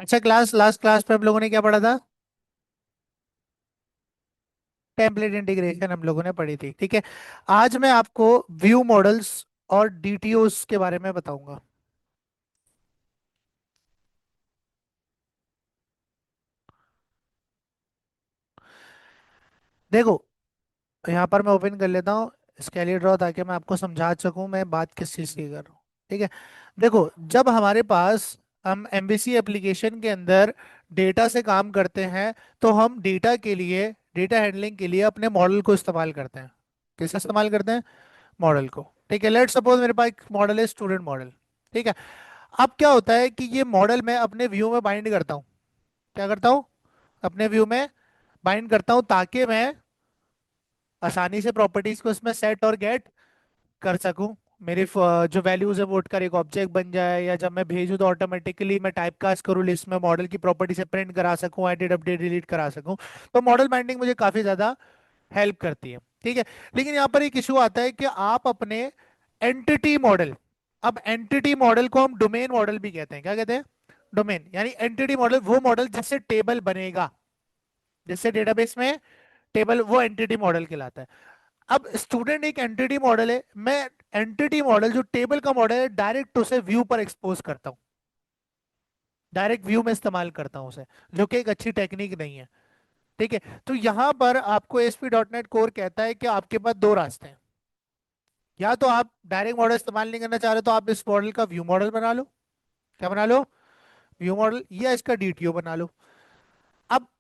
अच्छा, last class पे हम लोगों ने क्या पढ़ा था? टेम्पलेट इंटीग्रेशन हम लोगों ने पढ़ी थी, ठीक है। आज मैं आपको व्यू मॉडल्स और डीटीओस के बारे में बताऊंगा। देखो, यहाँ पर मैं ओपन कर लेता हूँ स्केली ड्रॉ, ताकि मैं आपको समझा सकूं मैं बात किस चीज़ की कर रहा हूँ। ठीक है। देखो, जब हमारे पास हम एमबीसी एप्लीकेशन के अंदर डेटा से काम करते हैं, तो हम डेटा के लिए, डेटा हैंडलिंग के लिए अपने मॉडल को इस्तेमाल करते हैं। किसका इस्तेमाल करते हैं? मॉडल को। ठीक है, लेट सपोज मेरे पास एक मॉडल है, स्टूडेंट मॉडल। ठीक है। अब क्या होता है कि ये मॉडल मैं अपने व्यू में बाइंड करता हूँ। क्या करता हूँ? अपने व्यू में बाइंड करता हूँ, ताकि मैं आसानी से प्रॉपर्टीज को इसमें सेट और गेट कर सकूं। मेरी जो वैल्यूज है वो उठकर एक ऑब्जेक्ट बन जाए, या जब मैं भेजूं तो ऑटोमेटिकली मैं टाइप कास्ट करूँ लिस्ट में, मॉडल की प्रॉपर्टी से प्रिंट करा सकूं, एडिट अपडेट डिलीट करा सकूं। तो मॉडल बाइंडिंग मुझे काफी ज्यादा हेल्प करती है। ठीक है। लेकिन यहाँ पर एक इशू आता है कि आप अपने एंटिटी मॉडल, अब एंटिटी मॉडल को हम डोमेन मॉडल भी कहते हैं। क्या कहते हैं? डोमेन, यानी एंटिटी मॉडल वो मॉडल जिससे टेबल बनेगा, जिससे डेटाबेस में टेबल, वो एंटिटी मॉडल कहलाता है। अब स्टूडेंट एक एंटिटी मॉडल है, मैं एंटिटी मॉडल जो टेबल का मॉडल है डायरेक्ट उसे व्यू पर एक्सपोज करता हूँ, डायरेक्ट व्यू में इस्तेमाल करता हूँ उसे, जो कि एक अच्छी टेक्निक नहीं है। ठीक है। तो यहां पर आपको एसपी डॉट नेट कोर कहता है कि आपके पास दो रास्ते हैं। या तो आप डायरेक्ट मॉडल इस्तेमाल नहीं करना चाह रहे, तो आप इस मॉडल का व्यू मॉडल बना लो। क्या बना लो? व्यू मॉडल, या इसका डीटीओ बना लो। अब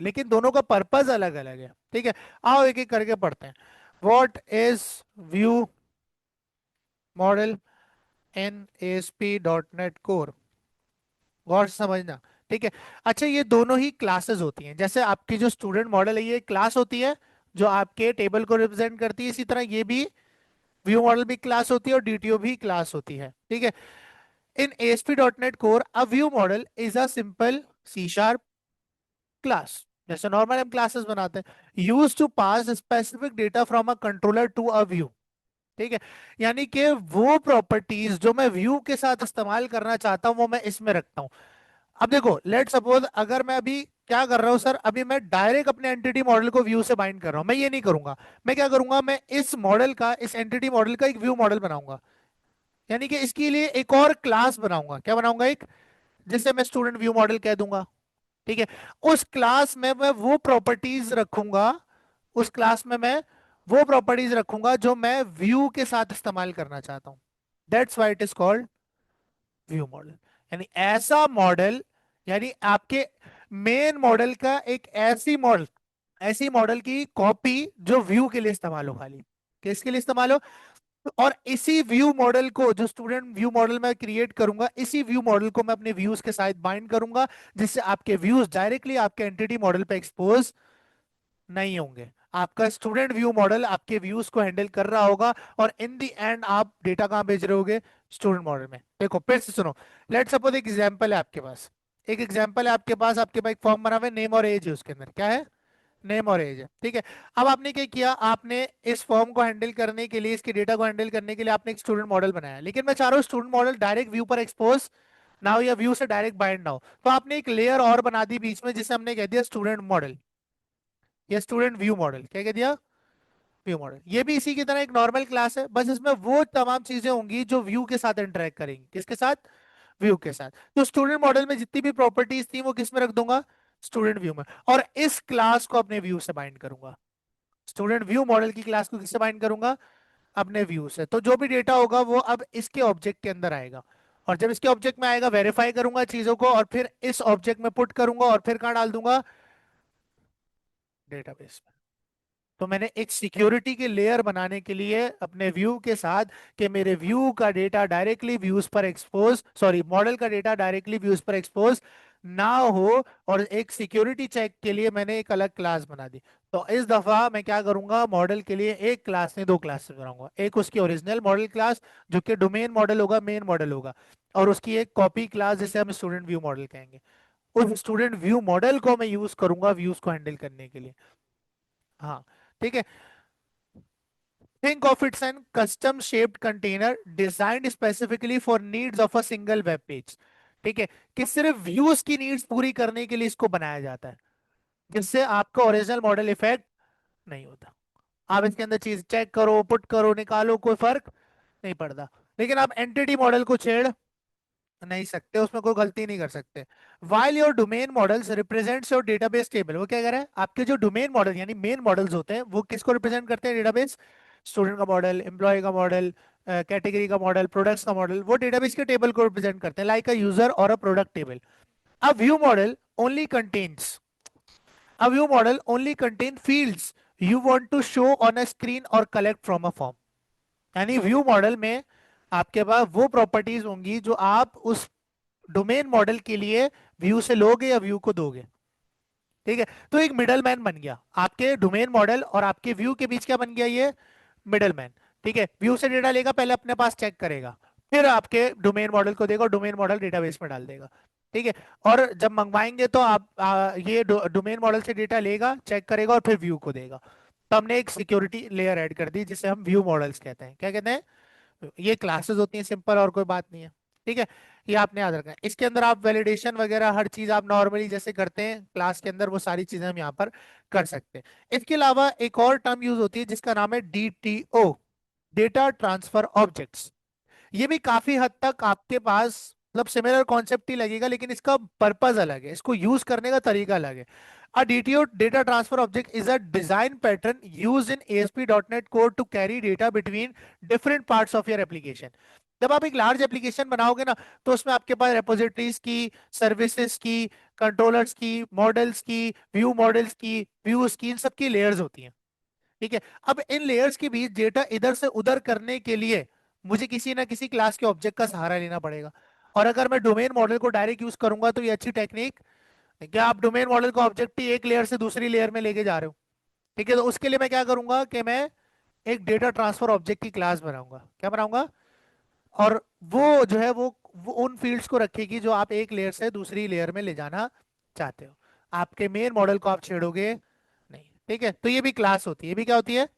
लेकिन दोनों का पर्पज अलग अलग है। ठीक है। आओ एक एक करके पढ़ते हैं। What is view model in ASP dot net core? गौर से समझना। ठीक है। अच्छा, ये दोनों ही क्लासेस होती हैं। जैसे आपकी जो स्टूडेंट मॉडल है ये क्लास होती है, जो आपके टेबल को रिप्रेजेंट करती है, इसी तरह ये भी व्यू मॉडल भी क्लास होती है और डीटीओ भी क्लास होती है। ठीक है। In ASP.NET dot net core a view model is a simple C sharp class, जैसे नॉर्मल हम क्लासेस बनाते हैं, use to pass specific data from a controller to a view. ठीक है। यानी कि वो प्रॉपर्टीज जो मैं व्यू के साथ इस्तेमाल करना चाहता हूं वो मैं इसमें रखता हूं। अब देखो, लेट सपोज अगर मैं अभी क्या कर रहा हूं सर, अभी मैं डायरेक्ट अपने एंटिटी मॉडल को व्यू से बाइंड कर रहा हूं, मैं ये नहीं करूंगा। मैं क्या करूंगा, मैं इस मॉडल का, इस एंटिटी मॉडल का एक व्यू मॉडल बनाऊंगा। यानी कि इसके लिए एक और क्लास बनाऊंगा। क्या बनाऊंगा? एक, जिसे मैं स्टूडेंट व्यू मॉडल कह दूंगा। ठीक है। उस क्लास में मैं वो प्रॉपर्टीज रखूंगा, उस क्लास में मैं वो प्रॉपर्टीज रखूंगा जो मैं व्यू के साथ इस्तेमाल करना चाहता हूं। That's why it is called view model. यानी ऐसा मॉडल, यानी आपके मेन मॉडल का एक ऐसी मॉडल, ऐसी मॉडल की कॉपी जो व्यू के लिए इस्तेमाल हो, खाली किसके लिए इस्तेमाल हो। और इसी व्यू मॉडल को, जो स्टूडेंट व्यू मॉडल मैं क्रिएट करूंगा, इसी व्यू मॉडल को मैं अपने व्यूज के साथ बाइंड करूंगा, जिससे आपके व्यूज डायरेक्टली आपके एंटिटी मॉडल पे एक्सपोज नहीं होंगे। आपका स्टूडेंट व्यू मॉडल आपके व्यूज को हैंडल कर रहा होगा, और इन दी एंड आप डेटा कहां भेज रहे होगे? स्टूडेंट मॉडल में। देखो फिर से सुनो, लेट सपोज एक एग्जांपल है आपके पास, एक एग्जांपल है आपके पास, आपके पास एक फॉर्म बना हुआ है, नेम और एज है उसके अंदर। क्या है? नेम और एज है। ठीक है। अब आपने क्या किया, आपने इस फॉर्म को हैंडल करने के लिए, इसके डेटा को हैंडल करने के लिए आपने एक स्टूडेंट मॉडल बनाया, लेकिन मैं चाह रहा हूँ स्टूडेंट मॉडल डायरेक्ट व्यू पर एक्सपोज ना हो, या व्यू से डायरेक्ट बाइंड ना हो। तो आपने एक लेयर और बना दी बीच में, जिसे हमने कह दिया स्टूडेंट मॉडल, या स्टूडेंट व्यू मॉडल। क्या कह दिया? View model. ये भी इसी की तरह एक नॉर्मल क्लास है, बस इसमें वो तमाम चीजें होंगी जो व्यू के साथ इंटरेक्ट करेंगी। किसके साथ? व्यू के साथ। तो स्टूडेंट मॉडल में जितनी भी प्रॉपर्टीज थी वो किस में रख दूंगा? स्टूडेंट व्यू में। और इस क्लास को अपने व्यू से बाइंड करूंगा। स्टूडेंट व्यू मॉडल की क्लास को किससे बाइंड करूंगा? अपने व्यू से। तो जो भी डेटा होगा वो अब इसके ऑब्जेक्ट के अंदर आएगा, और जब इसके ऑब्जेक्ट में आएगा वेरीफाई करूंगा चीजों को, और फिर इस ऑब्जेक्ट में पुट करूंगा, और फिर कहाँ डाल दूंगा? डेटाबेस। तो मैंने एक सिक्योरिटी के लेयर बनाने के लिए अपने व्यू के साथ, कि मेरे व्यू का डेटा डायरेक्टली व्यूज पर एक्सपोज, सॉरी, मॉडल का डेटा डायरेक्टली व्यूज पर एक्सपोज ना हो, और एक सिक्योरिटी चेक के लिए मैंने एक अलग क्लास बना दी। तो इस दफा मैं क्या करूंगा, मॉडल के लिए एक क्लास नहीं दो क्लासेस बनाऊंगा। एक उसकी ओरिजिनल मॉडल क्लास, जो कि डोमेन मॉडल होगा, मेन मॉडल होगा, और उसकी एक कॉपी क्लास जिसे हम स्टूडेंट व्यू मॉडल कहेंगे। उस स्टूडेंट व्यू मॉडल को मैं यूज करूंगा व्यूज को हैंडल करने के लिए। हाँ। ठीक है। Think of it's an custom shaped container designed specifically for needs of a single web page. ठीक है, कि सिर्फ व्यूज की नीड्स पूरी करने के लिए इसको बनाया जाता है, जिससे आपका ओरिजिनल मॉडल इफेक्ट नहीं होता। आप इसके अंदर चीज चेक करो, पुट करो, निकालो, कोई फर्क नहीं पड़ता। लेकिन आप एंटिटी मॉडल को छेड़ नहीं सकते, उसमें कोई गलती नहीं कर सकते। While your domain models represents your database table, वो क्या कह रहा है, आपके जो डोमेन मॉडल यानी मेन मॉडल्स होते हैं वो किसको रिप्रेजेंट करते हैं, डेटाबेस। स्टूडेंट का मॉडल, एम्प्लॉय का मॉडल, कैटेगरी का मॉडल, प्रोडक्ट्स का मॉडल, वो डेटाबेस के टेबल को रिप्रेजेंट करते हैं, लाइक अ यूजर और a product table. A view model only contains A view model only contain fields you want to show on a screen or collect from a form। यानी view model में आपके पास वो properties होंगी जो आप उस domain model के लिए व्यू से लोगे या व्यू को दोगे। ठीक है, तो एक मिडल मैन बन गया आपके डोमेन मॉडल और आपके व्यू के बीच, क्या बन गया ये, मिडल मैन। ठीक है, व्यू से डेटा लेगा, पहले अपने पास चेक करेगा, फिर आपके डोमेन मॉडल को देगा और डोमेन मॉडल डेटाबेस में डाल देगा। ठीक है, और जब मंगवाएंगे तो आप ये डोमेन मॉडल से डेटा लेगा, चेक करेगा और फिर व्यू को देगा। तो हमने एक सिक्योरिटी लेयर ऐड कर दी जिसे हम व्यू मॉडल्स कहते हैं। क्या कहते हैं, ये क्लासेस होती हैं सिंपल, और कोई बात नहीं है। ठीक है, ये आपने याद रखना है। इसके अंदर आप वैलिडेशन वगैरह हर चीज आप नॉर्मली जैसे करते हैं क्लास के अंदर, वो सारी चीजें हम यहाँ पर कर सकते हैं। इसके अलावा एक और टर्म यूज होती है जिसका नाम है DTO, डेटा ट्रांसफर ऑब्जेक्ट्स। ये भी काफी हद तक आपके पास मतलब सिमिलर कॉन्सेप्ट ही लगेगा, लेकिन इसका पर्पज अलग है, इसको यूज करने का तरीका अलग है। A DTO, data transfer object, is a design pattern used in ASP.NET Core to carry data between different parts of your application। जब आप एक लार्ज एप्लीकेशन बनाओगे ना, तो उसमें आपके पास रेपोजिटरीज की, सर्विसेज की, कंट्रोलर्स की, मॉडल्स की, व्यू मॉडल्स की, व्यूज की, इन सबकी लेयर्स होती हैं। ठीक है, अब इन लेयर्स के बीच डेटा इधर से उधर करने के लिए मुझे किसी ना किसी क्लास के ऑब्जेक्ट का सहारा लेना पड़ेगा। और अगर मैं डोमेन मॉडल को डायरेक्ट यूज करूंगा तो ये अच्छी टेक्निक नहीं। क्या आप डोमेन मॉडल का ऑब्जेक्ट ही एक लेयर से दूसरी लेयर में लेके जा रहे हो। ठीक है, तो उसके लिए मैं क्या करूंगा कि मैं एक डेटा ट्रांसफर ऑब्जेक्ट की क्लास बनाऊंगा। क्या बनाऊंगा, और वो जो है वो उन फील्ड्स को रखेगी जो आप एक लेयर से दूसरी लेयर में ले जाना चाहते हो। आपके मेन मॉडल को आप छेड़ोगे नहीं। ठीक है, तो ये भी क्लास होती है। ये भी क्या होती है,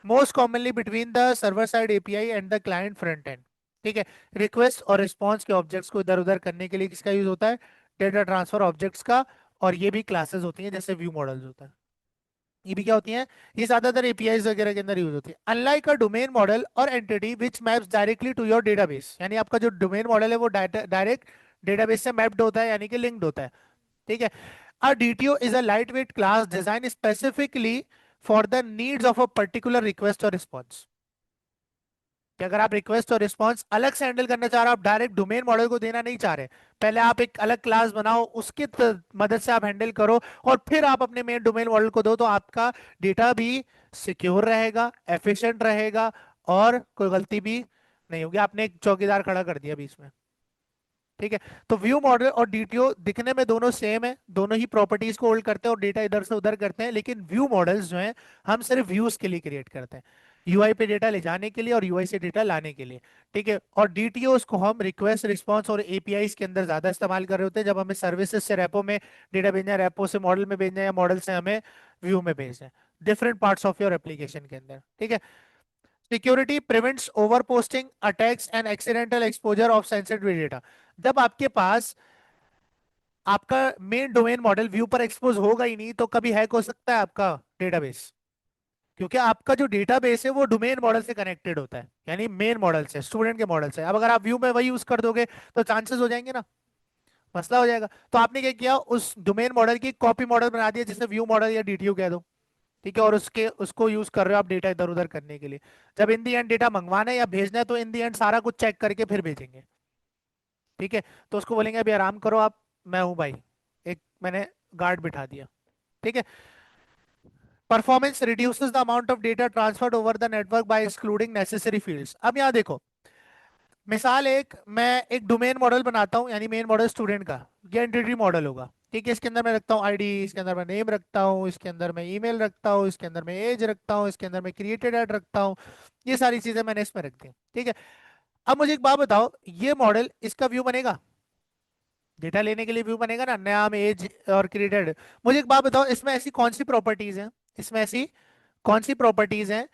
most commonly between the server side API and the client front end. ठीक है, रिक्वेस्ट और रिस्पॉन्स के ऑब्जेक्ट्स को इधर उधर करने के लिए किसका यूज होता है, डेटा ट्रांसफर ऑब्जेक्ट्स का। और ये भी क्लासेस होती हैं जैसे व्यू मॉडल्स होता है। ये भी क्या होती हैं, ये ज्यादातर एपीआईज वगैरह के अंदर यूज होती है। अनलाइक अ डोमेन मॉडल और entity which maps directly to your database, यानी आपका जो डोमेन मॉडल है वो डायरेक्ट डेटाबेस से मैप्ड होता है, यानी कि लिंक्ड होता है। ठीक है, a DTO is a light weight class design specifically for the needs of a particular request और रिस्पॉन्स। कि अगर आप रिक्वेस्ट और रिस्पॉन्स अलग से हैंडल करना चाह रहे हो, आप डायरेक्ट डोमेन मॉडल को देना नहीं चाह रहे, पहले आप एक अलग क्लास बनाओ, उसकी मदद से आप हैंडल करो, और फिर आप अपने मेन डोमेन मॉडल को दो, तो आपका डेटा भी सिक्योर रहेगा, एफिशिएंट रहेगा, और कोई गलती भी नहीं होगी। आपने एक चौकीदार खड़ा कर दिया बीच में। ठीक है, तो व्यू मॉडल और डीटीओ दिखने में दोनों सेम है, दोनों ही प्रॉपर्टीज को होल्ड करते हैं और डेटा इधर से उधर करते हैं, लेकिन व्यू मॉडल्स जो हैं हम सिर्फ व्यूज के लिए क्रिएट करते हैं, यूआई पे डेटा ले जाने के लिए और यूआई से डेटा लाने के लिए। ठीक है, और डीटीओ को हम रिक्वेस्ट रिस्पांस और एपीआईज के अंदर ज्यादा इस्तेमाल कर रहे होते हैं, जब हमें सर्विसेज से रेपो में डेटा भेजना है, रेपो से मॉडल में भेजना है, या मॉडल से हमें व्यू में भेजना है, different parts of your application के अंदर। ठीक है, security prevents over posting, attacks and accidental exposure of sensitive data. जब आपके पास आपका मेन डोमेन मॉडल व्यू पर एक्सपोज होगा ही नहीं, तो कभी हैक हो सकता है आपका डेटाबेस, क्योंकि आपका जो डेटाबेस है वो डोमेन मॉडल से कनेक्टेड होता है, यानी मेन मॉडल से, स्टूडेंट के मॉडल से। अब अगर आप व्यू में वही यूज कर दोगे तो चांसेस हो जाएंगे ना, मसला हो जाएगा। तो आपने क्या किया, उस डोमेन मॉडल की कॉपी मॉडल बना दिया जिसे व्यू मॉडल या डीटीयू कह दो। ठीक है, और उसके उसको यूज कर रहे हो आप डेटा इधर उधर करने के लिए। जब इन दी एंड डेटा मंगवाना है या भेजना है, तो इन दी एंड सारा कुछ चेक करके फिर भेजेंगे। ठीक है, तो उसको बोलेंगे अभी आराम करो आप, मैं हूं भाई, एक मैंने गार्ड बिठा दिया। ठीक है, performance reduces the amount of data transferred over the network by excluding necessary fields. अब यहाँ देखो, मिसाल एक, मैं एक डोमेन मॉडल बनाता हूँ, यानी मेन मॉडल स्टूडेंट का, ये एंटिटी मॉडल होगा। ठीक है, इसके अंदर मैं रखता हूँ आईडी, इसके अंदर मैं नेम रखता हूँ, इसके अंदर मैं ईमेल रखता हूँ, इसके अंदर मैं एज रखता हूँ, इसके अंदर मैं क्रिएटेड एड रखता हूँ। ये सारी चीजें मैंने इसमें रख दी। ठीक है, अब मुझे एक बात बताओ, ये मॉडल इसका व्यू बनेगा, डेटा लेने के लिए व्यू बनेगा ना, नाम एज और क्रिएटेड। मुझे एक बात बताओ, इसमें ऐसी कौन सी प्रॉपर्टीज हैं, इसमें ऐसी कौन सी प्रॉपर्टीज हैं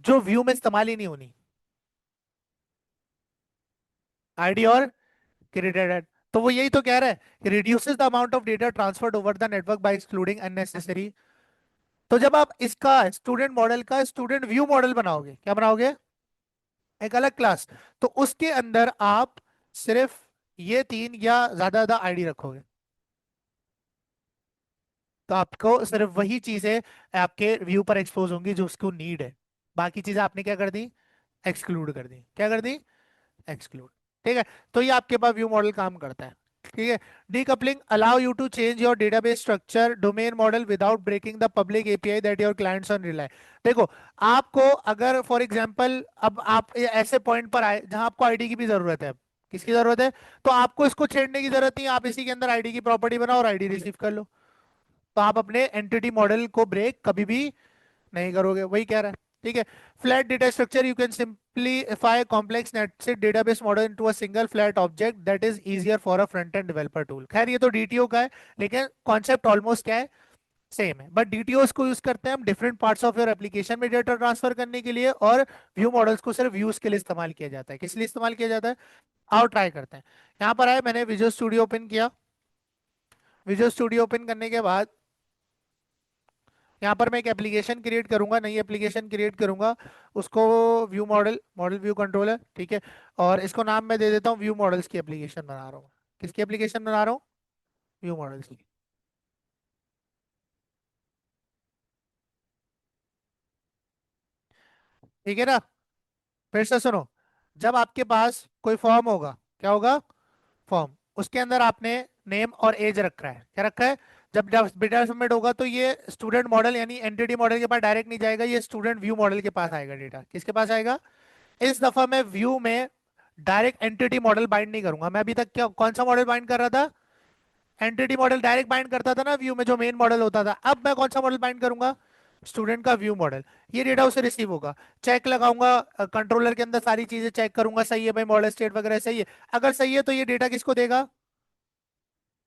जो व्यू में इस्तेमाल ही नहीं होनी, आईडी और क्रेडिटेड। तो वो यही तो कह रहा है, reduces the amount of data transferred over the network by excluding unnecessary. तो जब आप इसका स्टूडेंट मॉडल का स्टूडेंट व्यू मॉडल बनाओगे, क्या बनाओगे, एक अलग क्लास, तो उसके अंदर आप सिर्फ ये तीन या ज्यादा ज्यादा आईडी रखोगे, तो आपको सिर्फ वही चीजें आपके व्यू पर एक्सपोज होंगी जो उसको नीड है। बाकी चीजें आपने क्या कर दी, एक्सक्लूड कर दी। क्या कर दी, एक्सक्लूड। ठीक है। तो ये आपके पास व्यू मॉडल काम करता है। ठीक है। Decoupling allow you to change your database structure domain model without breaking the public API that your clients on rely. देखो, आपको अगर फॉर एग्जांपल अब आप ये ऐसे पॉइंट पर आए जहां आपको आईडी की भी जरूरत है, किसकी जरूरत है, तो आपको इसको छेड़ने की जरूरत नहीं है, आप इसी के अंदर आईडी की प्रॉपर्टी बनाओ और आईडी रिसीव कर लो। तो आप अपने एंटिटी मॉडल को ब्रेक कभी भी नहीं करोगे, वही कह रहा है। ठीक है। Flat data structure, you can simplify complex NET SET database model into a single flat object that is easier for a front end developer tool. खैर ये तो डीटीओ का है, लेकिन कॉन्सेप्ट ऑलमोस्ट क्या है, सेम है। बट डीटीओ को यूज करते हैं हम different parts of your application में डेटा ट्रांसफर करने के लिए, और व्यू मॉडल्स को सिर्फ व्यूज के लिए इस्तेमाल किया जाता है। किस लिए इस्तेमाल किया जाता है, आओ ट्राई करते हैं। यहाँ पर आए, मैंने विजुअल स्टूडियो ओपन किया। विजुअल स्टूडियो ओपन करने के बाद यहाँ पर मैं एक एप्लीकेशन क्रिएट करूंगा, नई एप्लीकेशन क्रिएट करूंगा, उसको view model, model view controller, ठीक है। और इसको नाम मैं दे देता हूँ व्यू मॉडल्स की एप्लीकेशन बना रहा हूँ। किसकी एप्लीकेशन बना रहा हूँ, व्यू मॉडल्स की। ठीक है ना। फिर से सुनो, जब आपके पास कोई फॉर्म होगा, क्या होगा, फॉर्म, उसके अंदर आपने नेम और एज रखा है, क्या रखा है। जब जब डेटा सबमिट होगा तो ये स्टूडेंट मॉडल यानी एंटिटी मॉडल के पास डायरेक्ट नहीं जाएगा, ये स्टूडेंट व्यू मॉडल के पास आएगा। डेटा किसके पास आएगा, इस दफा मैं व्यू में डायरेक्ट एंटिटी मॉडल बाइंड नहीं करूंगा। मैं अभी तक क्या कौन सा मॉडल बाइंड कर रहा था, एंटिटी मॉडल डायरेक्ट बाइंड करता था ना व्यू में, जो मेन मॉडल होता था। अब मैं कौन सा मॉडल बाइंड करूंगा, स्टूडेंट का व्यू मॉडल। ये डेटा उसे रिसीव होगा, चेक लगाऊंगा, कंट्रोलर के अंदर सारी चीजें चेक करूंगा, सही है भाई, मॉडल स्टेट वगैरह सही है। अगर सही है तो ये डेटा किसको देगा,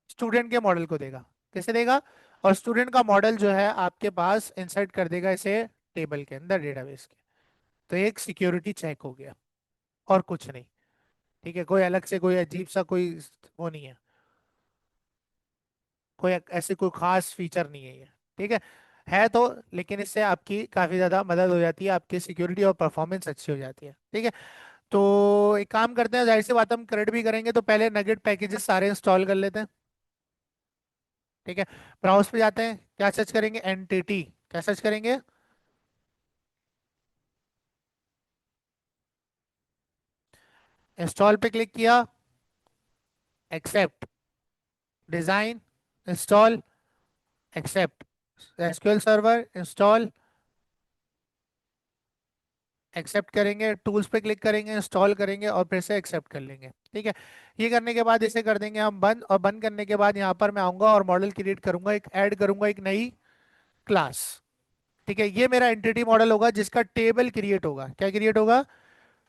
स्टूडेंट के मॉडल को देगा। कैसे देगा, और स्टूडेंट का मॉडल जो है आपके पास इंसर्ट कर देगा इसे टेबल के अंदर, डेटाबेस के। तो एक सिक्योरिटी चेक हो गया, और कुछ नहीं। ठीक है, कोई अलग से कोई अजीब सा कोई वो नहीं है, कोई ऐसे कोई खास फीचर नहीं है ये। ठीक है तो, लेकिन इससे आपकी काफी ज्यादा मदद हो जाती है, आपकी सिक्योरिटी और परफॉर्मेंस अच्छी हो जाती है। ठीक है। तो एक काम करते हैं, जाहिर सी बात हम क्रेडिट भी करेंगे, तो पहले नगेट पैकेजेस सारे इंस्टॉल कर लेते हैं। ठीक है। ब्राउज पे जाते हैं, क्या सर्च करेंगे, एनटीटी, क्या सर्च करेंगे, इंस्टॉल पे क्लिक किया, accept, design, install, accept, SQL server install, accept करेंगे, टूल्स पे क्लिक करेंगे, इंस्टॉल करेंगे और फिर से एक्सेप्ट कर लेंगे। ठीक है। ये करने के बाद इसे कर देंगे हम बंद, और बंद करने के बाद यहाँ पर मैं आऊंगा और मॉडल क्रिएट करूंगा, एक ऐड करूंगा एक नई क्लास। ठीक है, ये मेरा एंटिटी मॉडल होगा जिसका टेबल क्रिएट होगा। क्या क्रिएट होगा,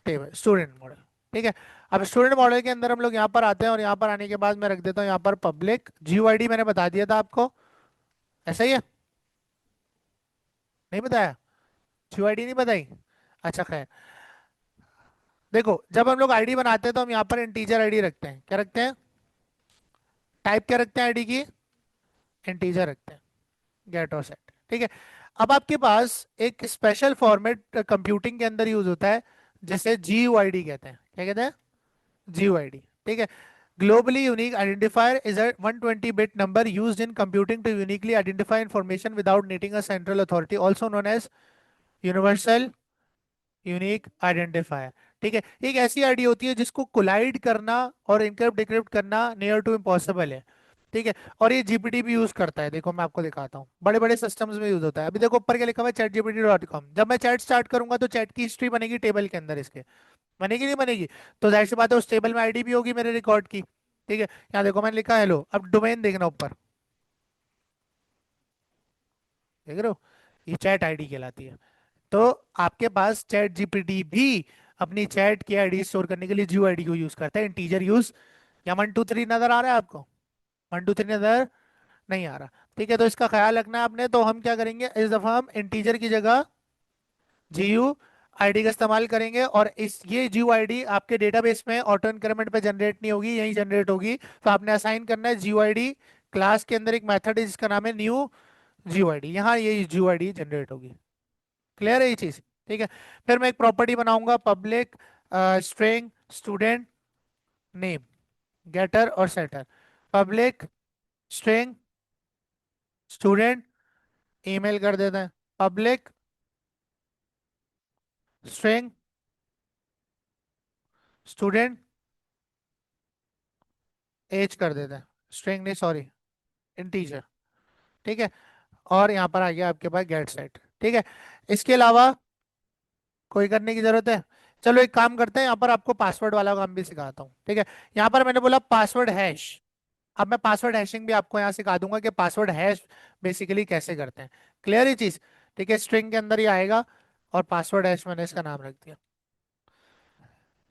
टेबल, स्टूडेंट मॉडल। ठीक है। अब स्टूडेंट मॉडल के अंदर हम लोग यहाँ पर आते हैं, और यहाँ पर आने के बाद मैं रख देता हूँ यहाँ पर पब्लिक जीयूआईडी, मैंने बता दिया था आपको, ऐसा ही है, नहीं बताया, जीयूआईडी नहीं बताई। अच्छा खैर, देखो जब हम लोग आईडी बनाते हैं तो हम यहाँ पर इंटीजर आईडी रखते हैं, क्या रखते हैं, टाइप क्या रखते हैं आईडी की, इंटीजर रखते हैं, गेट और सेट। ठीक है। अब आपके पास एक स्पेशल फॉर्मेट कंप्यूटिंग के अंदर यूज होता है, जिसे जीयूआईडी कहते हैं। क्या कहते हैं, जीयूआईडी। ठीक है। Globally unique identifier is a 120 bit number used in computing to uniquely identify information without needing a central authority, also known as universal unique identifier. ठीक है। एक ऐसी आईडी होती है जिसको कोलाइड करना और इनक्रिप्ट डिक्रिप्ट करना नियर टू इम्पॉसिबल है। ठीक है। और ये जीपीटी भी यूज करता है, देखो मैं आपको दिखाता हूँ, बड़े बड़े सिस्टम्स में यूज होता है। अभी देखो ऊपर क्या लिखा हुआ है, chatgpt.com। जब मैं चैट स्टार्ट करूंगा तो चैट की हिस्ट्री बनेगी टेबल के अंदर इसके, बनेगी नहीं बनेगी, तो जाहिर सी बात है उस टेबल में आईडी भी होगी मेरे रिकॉर्ड की। ठीक है। यहाँ देखो मैंने लिखा हेलो, अब डोमेन देखना ऊपर, देख रहे हो, ये चैट आईडी कहलाती है। तो आपके पास चैट जीपीटी भी अपनी चैट की आईडी स्टोर करने के लिए जियो आईडी को यूज करता है, इंटीजर यूज। या 123 नजर आ रहा है आपको, 123 नजर नहीं आ रहा। ठीक है, तो इसका ख्याल रखना है आपने। तो हम क्या करेंगे, इस दफा हम इंटीजर की जगह जीयू आईडी का इस्तेमाल करेंगे, और इस ये जीओ आईडी आपके डेटाबेस में ऑटो इंक्रीमेंट पे जनरेट नहीं होगी, यहीं जनरेट होगी। तो आपने असाइन करना है जीओ आईडी। क्लास के अंदर एक मेथड है जिसका नाम है न्यू जीओ आईडी, यहाँ ये जीओ आईडी जनरेट होगी। क्लियर है ये चीज? ठीक है। फिर मैं एक प्रॉपर्टी बनाऊंगा, public string student name, getter और setter. Public string student email कर देते हैं, पब्लिक स्ट्रिंग स्टूडेंट एज कर देते हैं, स्ट्रिंग नहीं सॉरी, इंटीजर। ठीक है। और यहाँ पर आ गया आपके पास गेट सेट। ठीक है। इसके अलावा कोई करने की जरूरत है? चलो एक काम करते हैं, यहाँ पर आपको पासवर्ड वाला काम भी सिखाता हूँ। ठीक है। यहाँ पर मैंने बोला पासवर्ड हैश। अब मैं पासवर्ड हैशिंग भी आपको यहाँ सिखा दूंगा कि पासवर्ड हैश बेसिकली कैसे करते हैं। क्लियर ये चीज? ठीक है, स्ट्रिंग के अंदर ही आएगा, और पासवर्ड हैश मैंने इसका नाम रख दिया।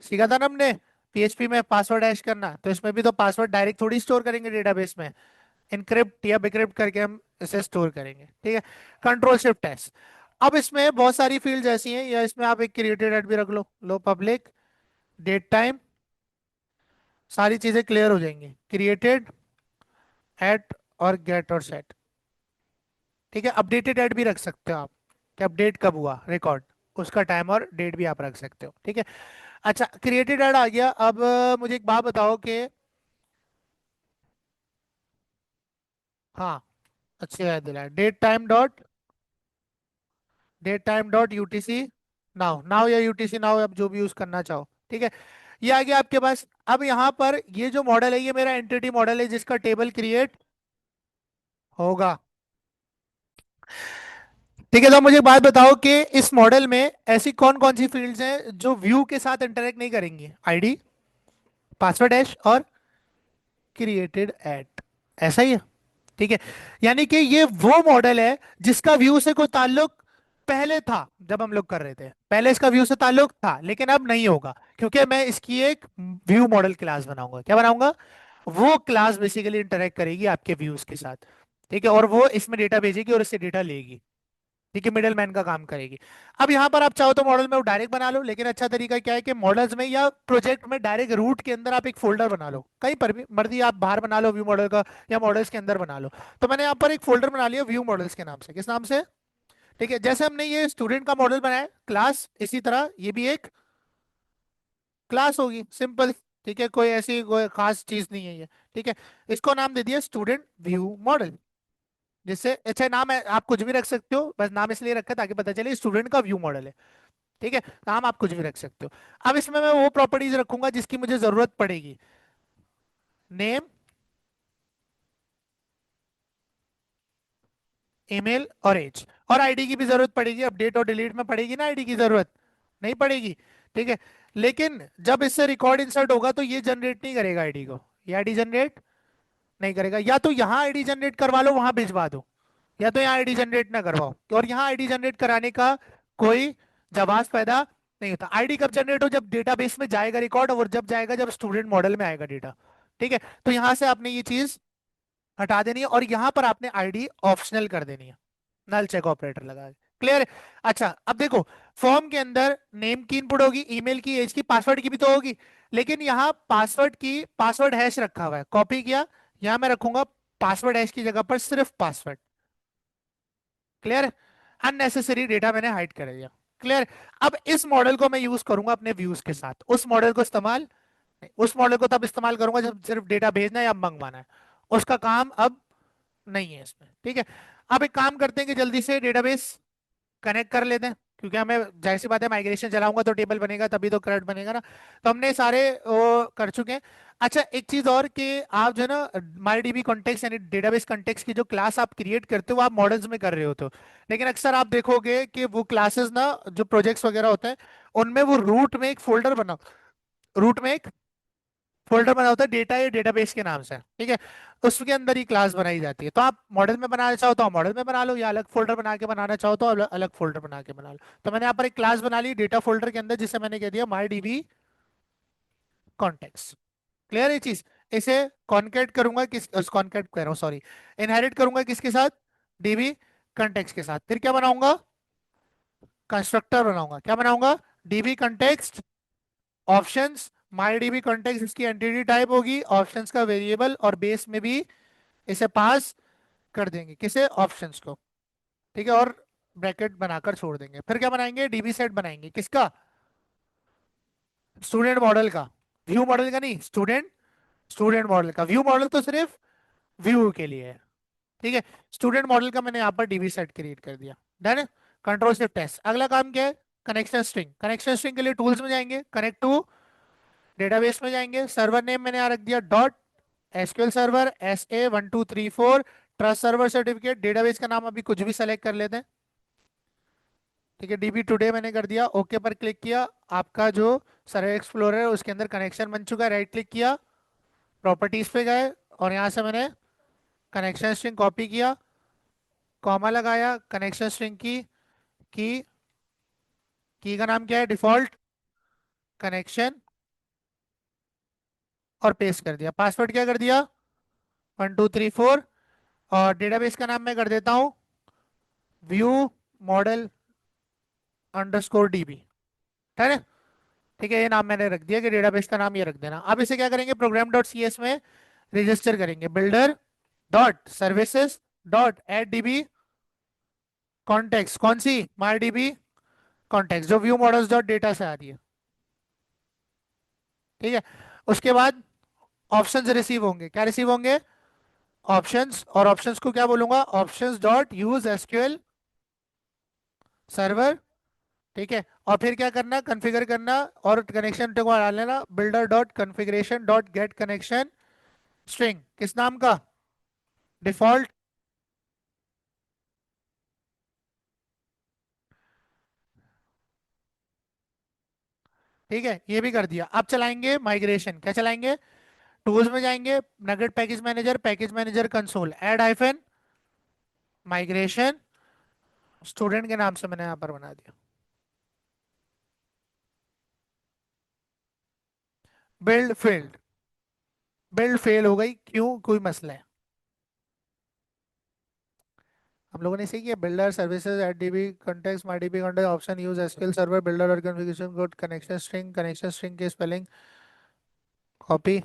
सीखा था ना हमने पीएचपी में पासवर्ड हैश करना, तो इसमें भी तो पासवर्ड डायरेक्ट थोड़ी स्टोर करेंगे डेटाबेस में, इनक्रिप्ट या बिक्रिप्ट करके हम इसे स्टोर करेंगे। ठीक है। Control shift S. अब इसमें बहुत सारी फील्ड्स ऐसी हैं, या इसमें आप एक क्रिएटेड एट भी रख लो, लो पब्लिक डेट टाइम, सारी चीजें क्लियर हो जाएंगी, क्रिएटेड एट और गेट और सेट। ठीक है। अपडेटेड एट भी रख सकते हो आप, कि अपडेट कब हुआ रिकॉर्ड, उसका टाइम और डेट भी आप रख सकते हो। ठीक है। अच्छा, क्रिएटेड एड आ गया। अब मुझे एक बात बताओ कि, हाँ, अच्छी याद दिलाया, date time dot UTC now, now या यूटीसी नाउ, आप जो भी यूज करना चाहो। ठीक है। ये आ गया आपके पास। अब यहाँ पर ये जो मॉडल है, ये मेरा एंटिटी मॉडल है जिसका टेबल क्रिएट होगा। ठीक है। तो मुझे एक बात बताओ कि इस मॉडल में ऐसी कौन कौन सी फील्ड्स हैं जो व्यू के साथ इंटरेक्ट नहीं करेंगी? आईडी, पासवर्ड हैश और क्रिएटेड एट। ऐसा ही है? ठीक है। यानी कि ये वो मॉडल है जिसका व्यू से कोई ताल्लुक पहले था, जब हम लोग कर रहे थे पहले इसका व्यू से ताल्लुक था, लेकिन अब नहीं होगा, क्योंकि मैं इसकी एक व्यू मॉडल क्लास बनाऊंगा। क्या बनाऊंगा? वो क्लास बेसिकली इंटरेक्ट करेगी आपके व्यूज के साथ। ठीक है। और वो इसमें डेटा भेजेगी और इससे डेटा लेगी। ठीक है, मिडल मैन का काम करेगी। अब यहाँ पर आप चाहो तो मॉडल में वो डायरेक्ट बना लो, लेकिन अच्छा तरीका क्या है कि मॉडल्स में या प्रोजेक्ट में डायरेक्ट रूट के अंदर आप एक फोल्डर बना लो, कहीं पर भी मर्जी आप बाहर बना लो व्यू मॉडल का, या मॉडल्स के अंदर बना लो। तो मैंने यहाँ पर एक फोल्डर बना लिया व्यू मॉडल्स के नाम से। किस नाम से? ठीक है। जैसे हमने ये स्टूडेंट का मॉडल बनाया क्लास, इसी तरह ये भी एक क्लास होगी, सिंपल। ठीक है, कोई ऐसी कोई खास चीज नहीं है ये। ठीक है। इसको नाम दे दिया स्टूडेंट व्यू मॉडल, जिससे अच्छा नाम है, आप कुछ भी रख सकते हो, बस नाम इसलिए रखा ताकि पता चले स्टूडेंट का व्यू मॉडल है। ठीक है। नाम आप कुछ भी रख सकते हो। अब इसमें मैं वो प्रॉपर्टीज रखूंगा जिसकी मुझे जरूरत पड़ेगी, नेम, ईमेल और एज। और आईडी की भी जरूरत पड़ेगी, अपडेट और डिलीट में पड़ेगी ना आईडी की जरूरत? नहीं पड़ेगी। ठीक है। लेकिन जब इससे रिकॉर्ड इंसर्ट होगा तो ये जनरेट नहीं करेगा आईडी को, ये आईडी जनरेट नहीं करेगा। या तो यहाँ आईडी जनरेट करवा लो, वहां भिजवा दो, या तो यहाँ आईडी जनरेट ना करवाओ। और यहाँ आईडी जनरेट कराने का कोई जवाब पैदा नहीं होता। आईडी कब जनरेट हो? जब डेटाबेस में जाएगा रिकॉर्ड, और जब जाएगा जब स्टूडेंट मॉडल में आएगा डेटा। ठीक है। तो यहां से आपने ये चीज हटा देनी है, और यहां पर आपने आईडी ऑप्शनल कर देनी है, नल चेक ऑपरेटर लगा के। क्लियर है? अच्छा, अब देखो, फॉर्म के अंदर नेम की इनपुट होगी, ईमेल की, एज की, पासवर्ड की भी तो होगी, लेकिन यहाँ पासवर्ड की पासवर्ड हैश रखा हुआ है, कॉपी किया। यहाँ मैं रखूंगा पासवर्ड हैश की जगह पर सिर्फ पासवर्ड। क्लियर है? अननेसेसरी डेटा मैंने हाइड कर दिया। क्लियर? अब इस मॉडल को मैं यूज करूंगा अपने व्यूज के साथ, उस मॉडल को इस्तेमाल नहीं, उस मॉडल को तब इस्तेमाल करूंगा जब सिर्फ डेटा भेजना है या मंगवाना है। उसका काम अब नहीं है इसमें। ठीक है। अब एक काम करते हैं कि जल्दी से डेटाबेस कनेक्ट कर लेते हैं, क्योंकि हमें जाहिर सी बात है माइग्रेशन चलाऊंगा तो टेबल बनेगा, तभी तो करंट बनेगा ना। तो हमने सारे वो कर चुके हैं। अच्छा, एक चीज और कि आप जो है ना MariaDB कॉन्टेक्स्ट यानी डेटाबेस कॉन्टेक्स्ट की जो क्लास आप क्रिएट करते हो वो आप मॉडल्स में कर रहे हो तो, लेकिन अक्सर आप देखोगे कि वो क्लासेस ना, जो प्रोजेक्ट्स वगैरह होते हैं उनमें वो रूट में एक फोल्डर बना, रूट में एक फोल्डर बना होता है डेटा या डेटाबेस के नाम से। ठीक है। उसके अंदर ही क्लास बनाई जाती है। तो आप मॉडल में बनाना चाहो तो मॉडल में बना लो, या अलग फोल्डर बना के बनाना चाहो तो अलग अलग फोल्डर बना के बना लो। तो मैंने यहाँ पर एक क्लास बना ली डेटा फोल्डर के अंदर, जिसे मैंने कह दिया MariaDB कॉन्टेक्स्ट। क्लियर है चीज? इसे कॉन्केट करूंगा, किस कॉन्केट कह रहा हूँ सॉरी, इनहेरिट करूंगा किसके साथ? डीबी कॉन्टेक्स्ट के साथ। फिर क्या बनाऊंगा? कंस्ट्रक्टर बनाऊंगा। क्या बनाऊंगा? DB context options, my DB context इसकी एंटिटी टाइप होगी, ऑप्शंस का वेरिएबल, और बेस में भी इसे पास कर देंगे, किसे? ऑप्शंस को। ठीक है, और ब्रैकेट बनाकर छोड़ देंगे। फिर क्या बनाएंगे? डीबी सेट बनाएंगे। किसका? स्टूडेंट मॉडल का। व्यू मॉडल का नहीं, स्टूडेंट, स्टूडेंट मॉडल का। व्यू मॉडल तो सिर्फ व्यू के लिए है। ठीक है, स्टूडेंट मॉडल का मैंने यहाँ पर डीबी सेट क्रिएट कर दिया। डन। Control shift S. अगला काम क्या है? Connection string. कनेक्शन स्ट्रिंग के लिए टूल्स में जाएंगे, कनेक्ट टू डेटाबेस में जाएंगे, सर्वर नेम मैंने यहाँ रख दिया dot SQL server SA1234, trust server certificate, database का नाम अभी कुछ भी सेलेक्ट कर लेते हैं। ठीक है, डीबी टुडे मैंने कर दिया, ओके पर क्लिक किया। आपका जो सर्वर एक्सप्लोरर है उसके अंदर कनेक्शन बन चुका है, राइट क्लिक किया, प्रॉपर्टीज पे गए, और यहाँ से मैंने कनेक्शन स्ट्रिंग कॉपी किया, कॉमा लगाया, कनेक्शन स्ट्रिंग की की का नाम क्या है? डिफॉल्ट कनेक्शन, और पेस्ट कर दिया। पासवर्ड क्या कर दिया? 1234। और डेटाबेस का नाम मैं कर देता हूँ व्यू मॉडल अंडरस्कोर डीबी। है ना? ठीक है, ये नाम मैंने रख दिया कि डेटाबेस का नाम ये रख देना। अब इसे क्या करेंगे? प्रोग्राम डॉट सी एस में रजिस्टर करेंगे, builder dot services dot add DB context. कौन सी? माई डीबी कॉन्टेक्ट, जो व्यू मॉडल्स डॉट डेटा से आ रही है। ठीक है, उसके बाद ऑप्शंस रिसीव होंगे। क्या रिसीव होंगे? ऑप्शंस, और ऑप्शंस को क्या बोलूंगा? Options dot use SQL server. ठीक है, और फिर क्या करना? कॉन्फ़िगर करना, और कनेक्शन को डाल लेना, builder dot configuration dot get connection string. किस नाम का? डिफॉल्ट। ठीक है, ये भी कर दिया। अब चलाएंगे माइग्रेशन। क्या चलाएंगे? टूल्स में जाएंगे, nugget package manager console, add hyphen migration, student के नाम से मैंने यहाँ पर बना दिया। बिल्ड फेल्ड, बिल्ड फेल हो गई, क्यों? कोई मसला है? हम लोगों ने सही किया। Builder services at DB context my DB contact option use SQL server builder और कॉन्फ़िगरेशन कोड कनेक्शन स्ट्रिंग के spelling copy,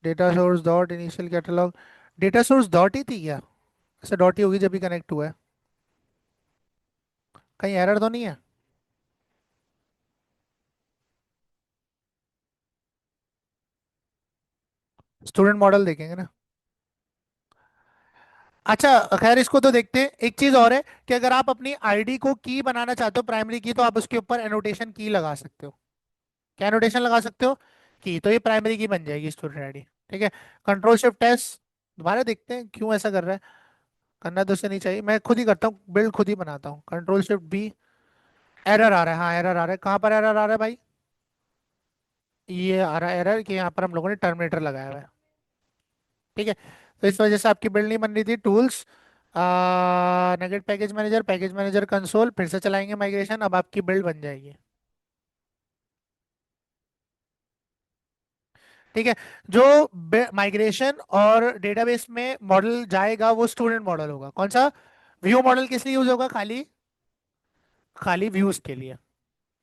data source dot initial catalog. Data source dot ही थी क्या? ऐसे डॉट ही होगी जब भी कनेक्ट हुआ है। कहीं एरर तो नहीं है? स्टूडेंट मॉडल देखेंगे ना। अच्छा, खैर इसको तो देखते हैं। एक चीज और है कि अगर आप अपनी आईडी को की बनाना चाहते हो, प्राइमरी की, तो आप उसके ऊपर एनोटेशन की लगा सकते हो। क्या एनोटेशन लगा सकते हो? की। तो ये प्राइमरी की बन जाएगी स्टूडेंट आईडी। ठीक है, कंट्रोल शिफ्ट एस। दोबारा देखते हैं क्यों ऐसा कर रहा है। करना तो उसे नहीं चाहिए, मैं खुद ही करता हूँ, बिल्ड खुद ही बनाता हूँ। Control shift B. एरर आ रहा है, हाँ एरर आ रहा है। कहाँ पर एरर आ रहा है भाई? ये आ रहा है एरर कि यहाँ पर हम लोगों ने टर्मिनेटर लगाया हुआ है। ठीक है, तो इस वजह से आपकी बिल्ड नहीं बन रही थी। Tools, NuGet package manager console, फिर से चलाएंगे माइग्रेशन, अब आपकी बिल्ड बन जाएगी। ठीक है, जो माइग्रेशन और डेटाबेस में मॉडल जाएगा वो स्टूडेंट मॉडल होगा। कौन सा? व्यू मॉडल किस लिए यूज होगा? खाली, खाली व्यूज के लिए,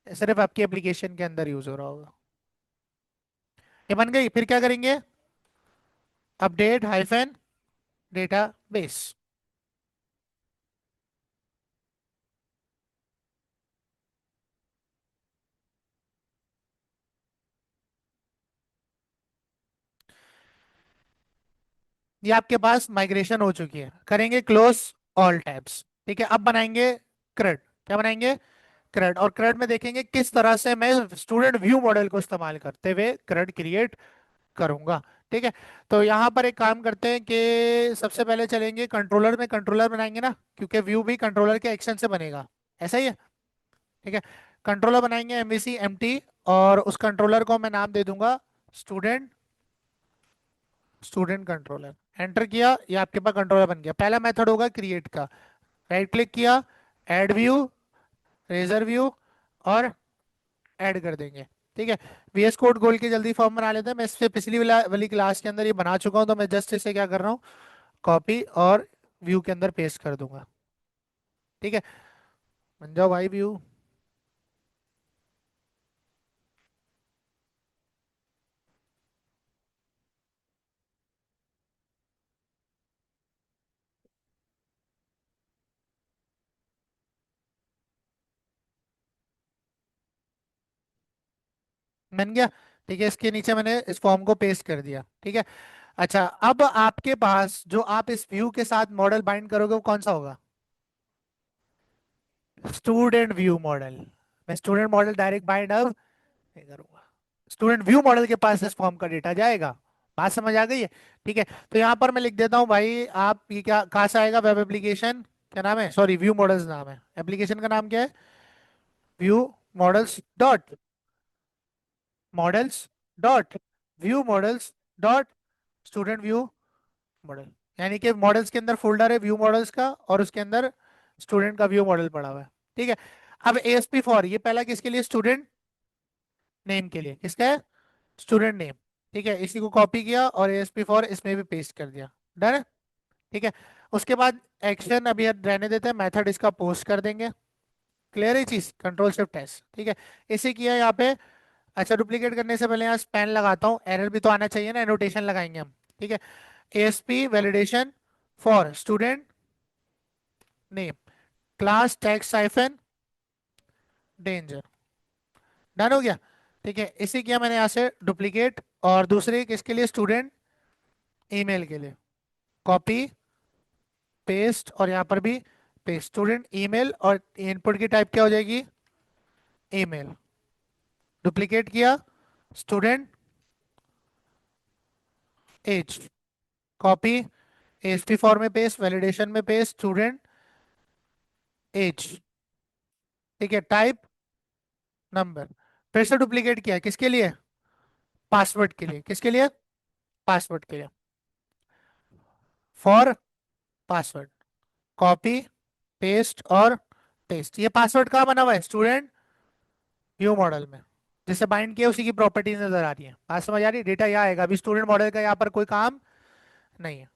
सिर्फ आपकी एप्लीकेशन के अंदर यूज हो रहा होगा। ये बन गई। फिर क्या करेंगे? Update hyphen database. ये आपके पास माइग्रेशन हो चुकी है। करेंगे क्लोज ऑल टैब्स। ठीक है, अब बनाएंगे CRUD। क्या बनाएंगे? CRUD। और CRUD में देखेंगे किस तरह से मैं स्टूडेंट व्यू मॉडल को इस्तेमाल करते हुए CRUD क्रिएट करूंगा। ठीक है, तो यहाँ पर एक काम करते हैं कि सबसे पहले चलेंगे कंट्रोलर में। कंट्रोलर बनाएंगे ना, क्योंकि व्यू भी कंट्रोलर के एक्शन से बनेगा। ऐसा ही है। ठीक है, कंट्रोलर बनाएंगे MVC empty, और उस कंट्रोलर को मैं नाम दे दूंगा स्टूडेंट, स्टूडेंट कंट्रोलर। एंटर किया, ये आपके पास कंट्रोलर बन गया। पहला मेथड होगा क्रिएट का। राइट क्लिक किया, ऐड व्यू, रेजर व्यू, और ऐड कर देंगे। ठीक है, VS कोड गोल के जल्दी फॉर्म बना लेते हैं। मैं इससे पिछली वाली क्लास के अंदर ये बना चुका हूँ, तो मैं जस्ट इसे क्या कर रहा हूँ, कॉपी और व्यू के अंदर पेस्ट कर दूंगा। ठीक है, बन जाओ भाई व्यू। बन गया। ठीक है, इसके नीचे मैंने इस फॉर्म को पेस्ट कर दिया। ठीक है। अच्छा, अब आपके पास जो आप इस व्यू के साथ मॉडल बाइंड करोगे वो कौन सा होगा? Student view model. मैं स्टूडेंट मॉडल डायरेक्ट बाइंड अब नहीं करूंगा। स्टूडेंट व्यू मॉडल के पास इस फॉर्म का डेटा जाएगा। बात समझ आ गई है? ठीक है, तो यहाँ पर मैं लिख देता हूँ भाई, आप ये क्या कहाँ से आएगा? वेब एप्लीकेशन क्या नाम है, सॉरी व्यू मॉडल्स नाम है, एप्लीकेशन का नाम क्या है? View models dot models dot view models dot student view model. यानी कि मॉडल्स के अंदर फोल्डर है व्यू मॉडल्स का, और उसके अंदर स्टूडेंट का व्यू मॉडल पड़ा हुआ है। ठीक है। अब ASP फॉर ये पहला किसके लिए? स्टूडेंट नेम के लिए। किसका है? Student name. ठीक है, इसी को कॉपी किया और ASP फॉर इसमें भी पेस्ट कर दिया। डन है? ठीक है। उसके बाद एक्शन अभी रहने देते हैं, मेथड इसका पोस्ट कर देंगे। क्लियर है चीज? Control shift S. ठीक है, इसे किया यहाँ पे। अच्छा, डुप्लीकेट करने से पहले यहाँ स्पैन लगाता हूँ, एरर भी तो आना चाहिए ना, एनोटेशन लगाएंगे हम। ठीक है, ASP validation for student name class tag siphon danger. Done हो गया। ठीक है, इसी किया मैंने यहाँ से डुप्लीकेट, और दूसरे किसके लिए? स्टूडेंट ईमेल के लिए। कॉपी पेस्ट, और यहाँ पर भी पेस्ट, स्टूडेंट ईमेल, और इनपुट की टाइप क्या हो जाएगी? ईमेल। डुप्लीकेट किया, student age. Copy ASP form में पेस्ट, वैलिडेशन में पेस्ट, स्टूडेंट एज। ठीक है, टाइप नंबर। फिर से डुप्लीकेट किया, किसके लिए? पासवर्ड के लिए। किसके लिए? पासवर्ड के लिए। For password. कॉपी पेस्ट और पेस्ट। ये पासवर्ड कहाँ बना हुआ है? स्टूडेंट व्यू मॉडल में। जिसे बाइंड किया उसी की प्रॉपर्टी नजर आ रही है। बात समझ आ रही है? डेटा यहाँ आएगा, अभी स्टूडेंट मॉडल का यहाँ पर कोई काम नहीं है।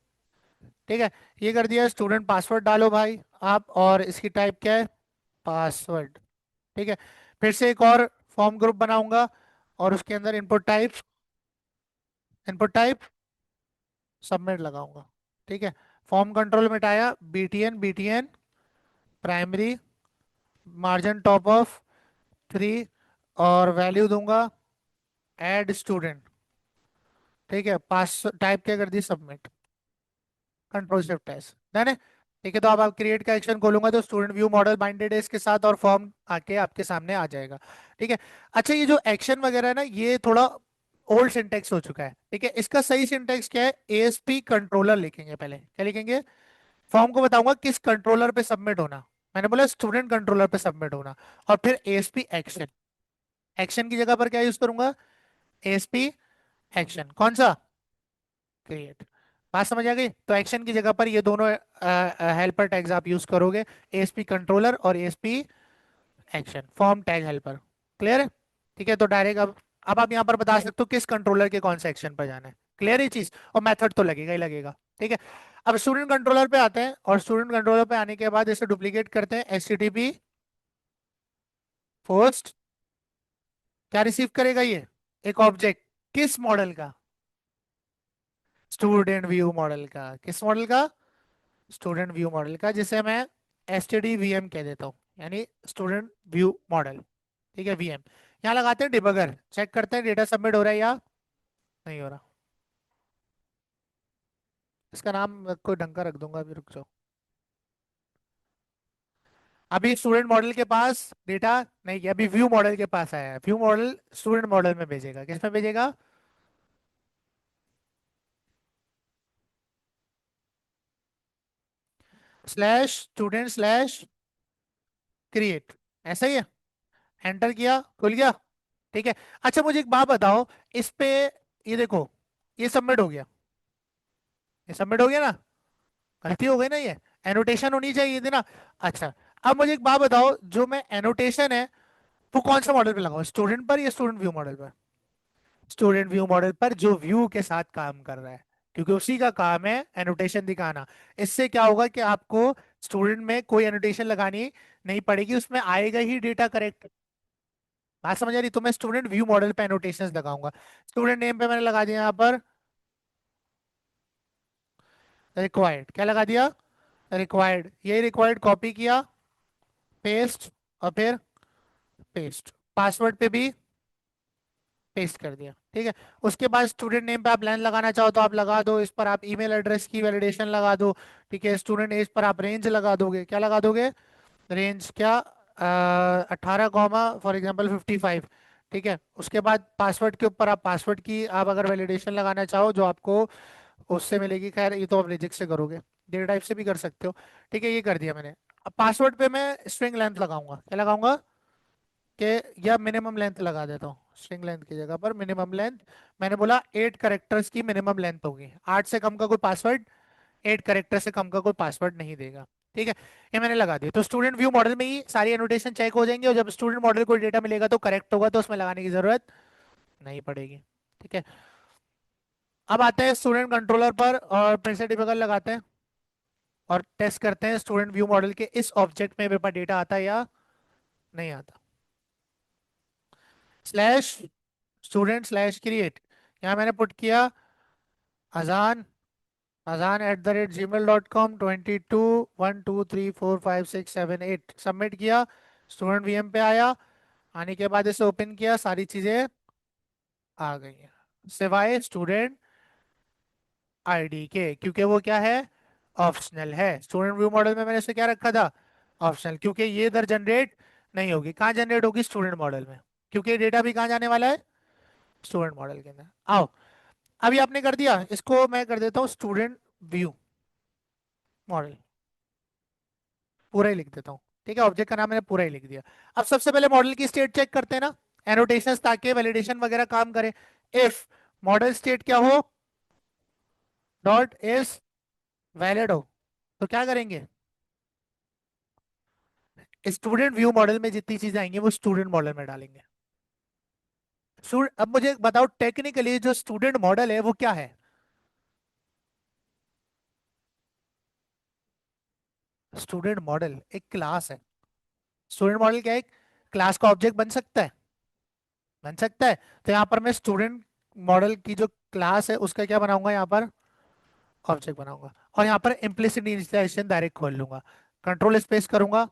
ठीक है, ये कर दिया। स्टूडेंट पासवर्ड डालो भाई आप, और इसकी टाइप क्या है? पासवर्ड। ठीक है, फिर से एक और फॉर्म ग्रुप बनाऊंगा, और उसके अंदर इनपुट टाइप सबमिट लगाऊंगा। ठीक है, फॉर्म कंट्रोल मिटाया, BTN primary margin top of 3, और वैल्यू दूंगा ऐड स्टूडेंट। ठीक है, पास टाइप क्या कर दी? Submit. Control shift S. Done है? ठीक है, तो अब आप क्रिएट का एक्शन खोलूंगा तो स्टूडेंट व्यू मॉडल बाइंडेड है इसके साथ, और फॉर्म आके आपके सामने आ जाएगा। ठीक है। अच्छा, ये जो एक्शन वगैरह है ना, ये थोड़ा ओल्ड सिंटेक्स हो चुका है। ठीक है, इसका सही सिंटेक्स क्या है? ASP कंट्रोलर लिखेंगे पहले। क्या लिखेंगे? फॉर्म को बताऊंगा किस कंट्रोलर पे सबमिट होना। मैंने बोला स्टूडेंट कंट्रोलर पे सबमिट होना। और फिर ASP एक्शन। एक्शन की जगह पर क्या यूज करूंगा? ASP action. कौन सा? क्रिएट। बात समझ आ गई? तो एक्शन की जगह पर ये दोनों हेल्पर टैग्स आप यूज करोगे, ASP कंट्रोलर और ASP action, form tag helper. Clear है? ठीक है, तो डायरेक्ट अब आप यहाँ पर बता सकते हो किस कंट्रोलर के कौन से एक्शन पर जाना है। क्लियर है चीज? और मेथड तो लगेगा ही लगेगा। ठीक है, अब स्टूडेंट कंट्रोलर पे आते हैं, और स्टूडेंट कंट्रोलर पे आने के बाद इसे डुप्लीकेट करते हैं। HTTP पोस्ट क्या रिसीव करेगा ये? एक ऑब्जेक्ट। किस मॉडल का? स्टूडेंट व्यू मॉडल का। किस मॉडल का? स्टूडेंट व्यू मॉडल का, जिसे मैं STDVM कह देता हूँ, यानी स्टूडेंट व्यू मॉडल। ठीक है, VM। यहाँ लगाते हैं डिबगर, चेक करते हैं डेटा सबमिट हो रहा है या नहीं हो रहा। इसका नाम कोई ढंग का रख दूंगा, अभी रुक जाओ। अभी स्टूडेंट मॉडल के पास डेटा नहीं है, अभी व्यू मॉडल के पास आया है। व्यू मॉडल स्टूडेंट मॉडल में भेजेगा, किस में भेजेगा? Slash student slash create. ऐसा ही है। एंटर किया, खुल गया। ठीक है। अच्छा, मुझे एक बात बताओ, इस पे ये देखो, ये सबमिट हो गया। ये सबमिट हो गया ना? गलती हो गई ना ये? एनोटेशन होनी चाहिए थी ना? अच्छा, अब मुझे एक बात बताओ, जो मैं एनोटेशन है वो कौन सा मॉडल पे लगाऊं, स्टूडेंट पर या स्टूडेंट व्यू मॉडल पर? स्टूडेंट व्यू मॉडल पर, जो व्यू के साथ काम कर रहा है, क्योंकि उसी का काम है एनोटेशन दिखाना। इससे क्या होगा कि आपको स्टूडेंट में कोई एनोटेशन लगानी नहीं पड़ेगी, उसमें आएगा ही डेटा करेक्ट। बात समझ आ रही? तो मैं स्टूडेंट व्यू मॉडल पे एनोटेशंस लगाऊंगा। स्टूडेंट नेम पे मैंने लगा दिया यहाँ पर रिक्वायर्ड, क्या लगा दिया? रिक्वायर्ड। ये रिक्वायर्ड कॉपी किया, पेस्ट, और फिर पेस्ट। पासवर्ड पे भी पेस्ट कर दिया, ठीक है। उसके बाद स्टूडेंट नेम पे आप लाइन लगाना चाहो तो आप लगा दो, इस पर आप ईमेल एड्रेस की वैलिडेशन लगा दो, ठीक है। स्टूडेंट एज पर आप रेंज लगा दोगे, क्या लगा दोगे? रेंज क्या? 18 फॉर एग्जाम्पल 55, ठीक है। उसके बाद पासवर्ड के ऊपर आप पासवर्ड की आप अगर वैलिडेशन लगाना चाहो जो आपको उससे मिलेगी, खैर ये तो आप रिजिक से करोगे, डेटा टाइप से भी कर सकते हो, ठीक है। ये कर दिया मैंने। अब पासवर्ड पे मैं स्ट्रिंग लेंथ लगाऊंगा, क्या लगाऊंगा? कि या मिनिमम लेंथ लगा देता हूँ, स्ट्रिंग लेंथ की जगह पर मिनिमम लेंथ। मैंने बोला 8 कैरेक्टर्स की मिनिमम लेंथ होगी, 8 से कम का कोई पासवर्ड, 8 कैरेक्टर से कम का कोई पासवर्ड नहीं देगा, ठीक है। ये मैंने लगा दिया। तो स्टूडेंट व्यू मॉडल में ही सारी एनोटेशन चेक हो जाएंगे, और जब स्टूडेंट मॉडल को डेटा मिलेगा तो करेक्ट होगा, तो उसमें लगाने की जरूरत नहीं पड़ेगी, ठीक है। अब आते हैं स्टूडेंट कंट्रोलर पर और फिर से डिबगर लगाते हैं और टेस्ट करते हैं स्टूडेंट व्यू मॉडल के इस ऑब्जेक्ट में मेरे पास डेटा आता है या नहीं आता। स्लैश स्टूडेंट स्लैश क्रिएट, यहाँ मैंने पुट किया अजान, azan@gmail.com 22 1 2 3 4 5 6 7 8, सबमिट किया। स्टूडेंट वीएम पे आया, आने के बाद इसे ओपन किया, सारी चीजें आ गई हैं सिवाय स्टूडेंट आईडी के, क्योंकि वो क्या है? ऑप्शनल है। स्टूडेंट व्यू मॉडल में मैंने इसे क्या रखा था? ऑप्शनल, क्योंकि ये इधर जनरेट नहीं होगी। कहाँ जनरेट होगी? स्टूडेंट मॉडल में, क्योंकि डेटा भी कहाँ जाने वाला है? स्टूडेंट मॉडल के अंदर। आओ, अभी आपने कर दिया, इसको मैं कर देता हूँ स्टूडेंट व्यू मॉडल, पूरा ही लिख देता हूँ, ठीक है। ऑब्जेक्ट का नाम मैंने पूरा ही लिख दिया। अब सबसे पहले मॉडल की स्टेट चेक करते हैं ना, एनोटेशंस, ताकि वैलिडेशन वगैरह काम करे। इफ मॉडल स्टेट क्या हो? डॉट इज वैलिड हो, तो क्या करेंगे? स्टूडेंट व्यू मॉडल में जितनी चीजें आएंगी वो स्टूडेंट मॉडल में डालेंगे। अब मुझे बताओ टेक्निकली जो स्टूडेंट मॉडल है वो क्या है? स्टूडेंट मॉडल एक क्लास है। स्टूडेंट मॉडल क्या है? एक क्लास का ऑब्जेक्ट बन सकता है, बन सकता है। तो यहाँ पर मैं स्टूडेंट मॉडल की जो क्लास है उसका क्या बनाऊंगा? यहाँ पर ऑब्जेक्ट बनाऊंगा, और यहाँ पर इम्प्लिसिट इनिशियलाइजेशन डायरेक्ट खोल लूंगा, कंट्रोल स्पेस करूंगा।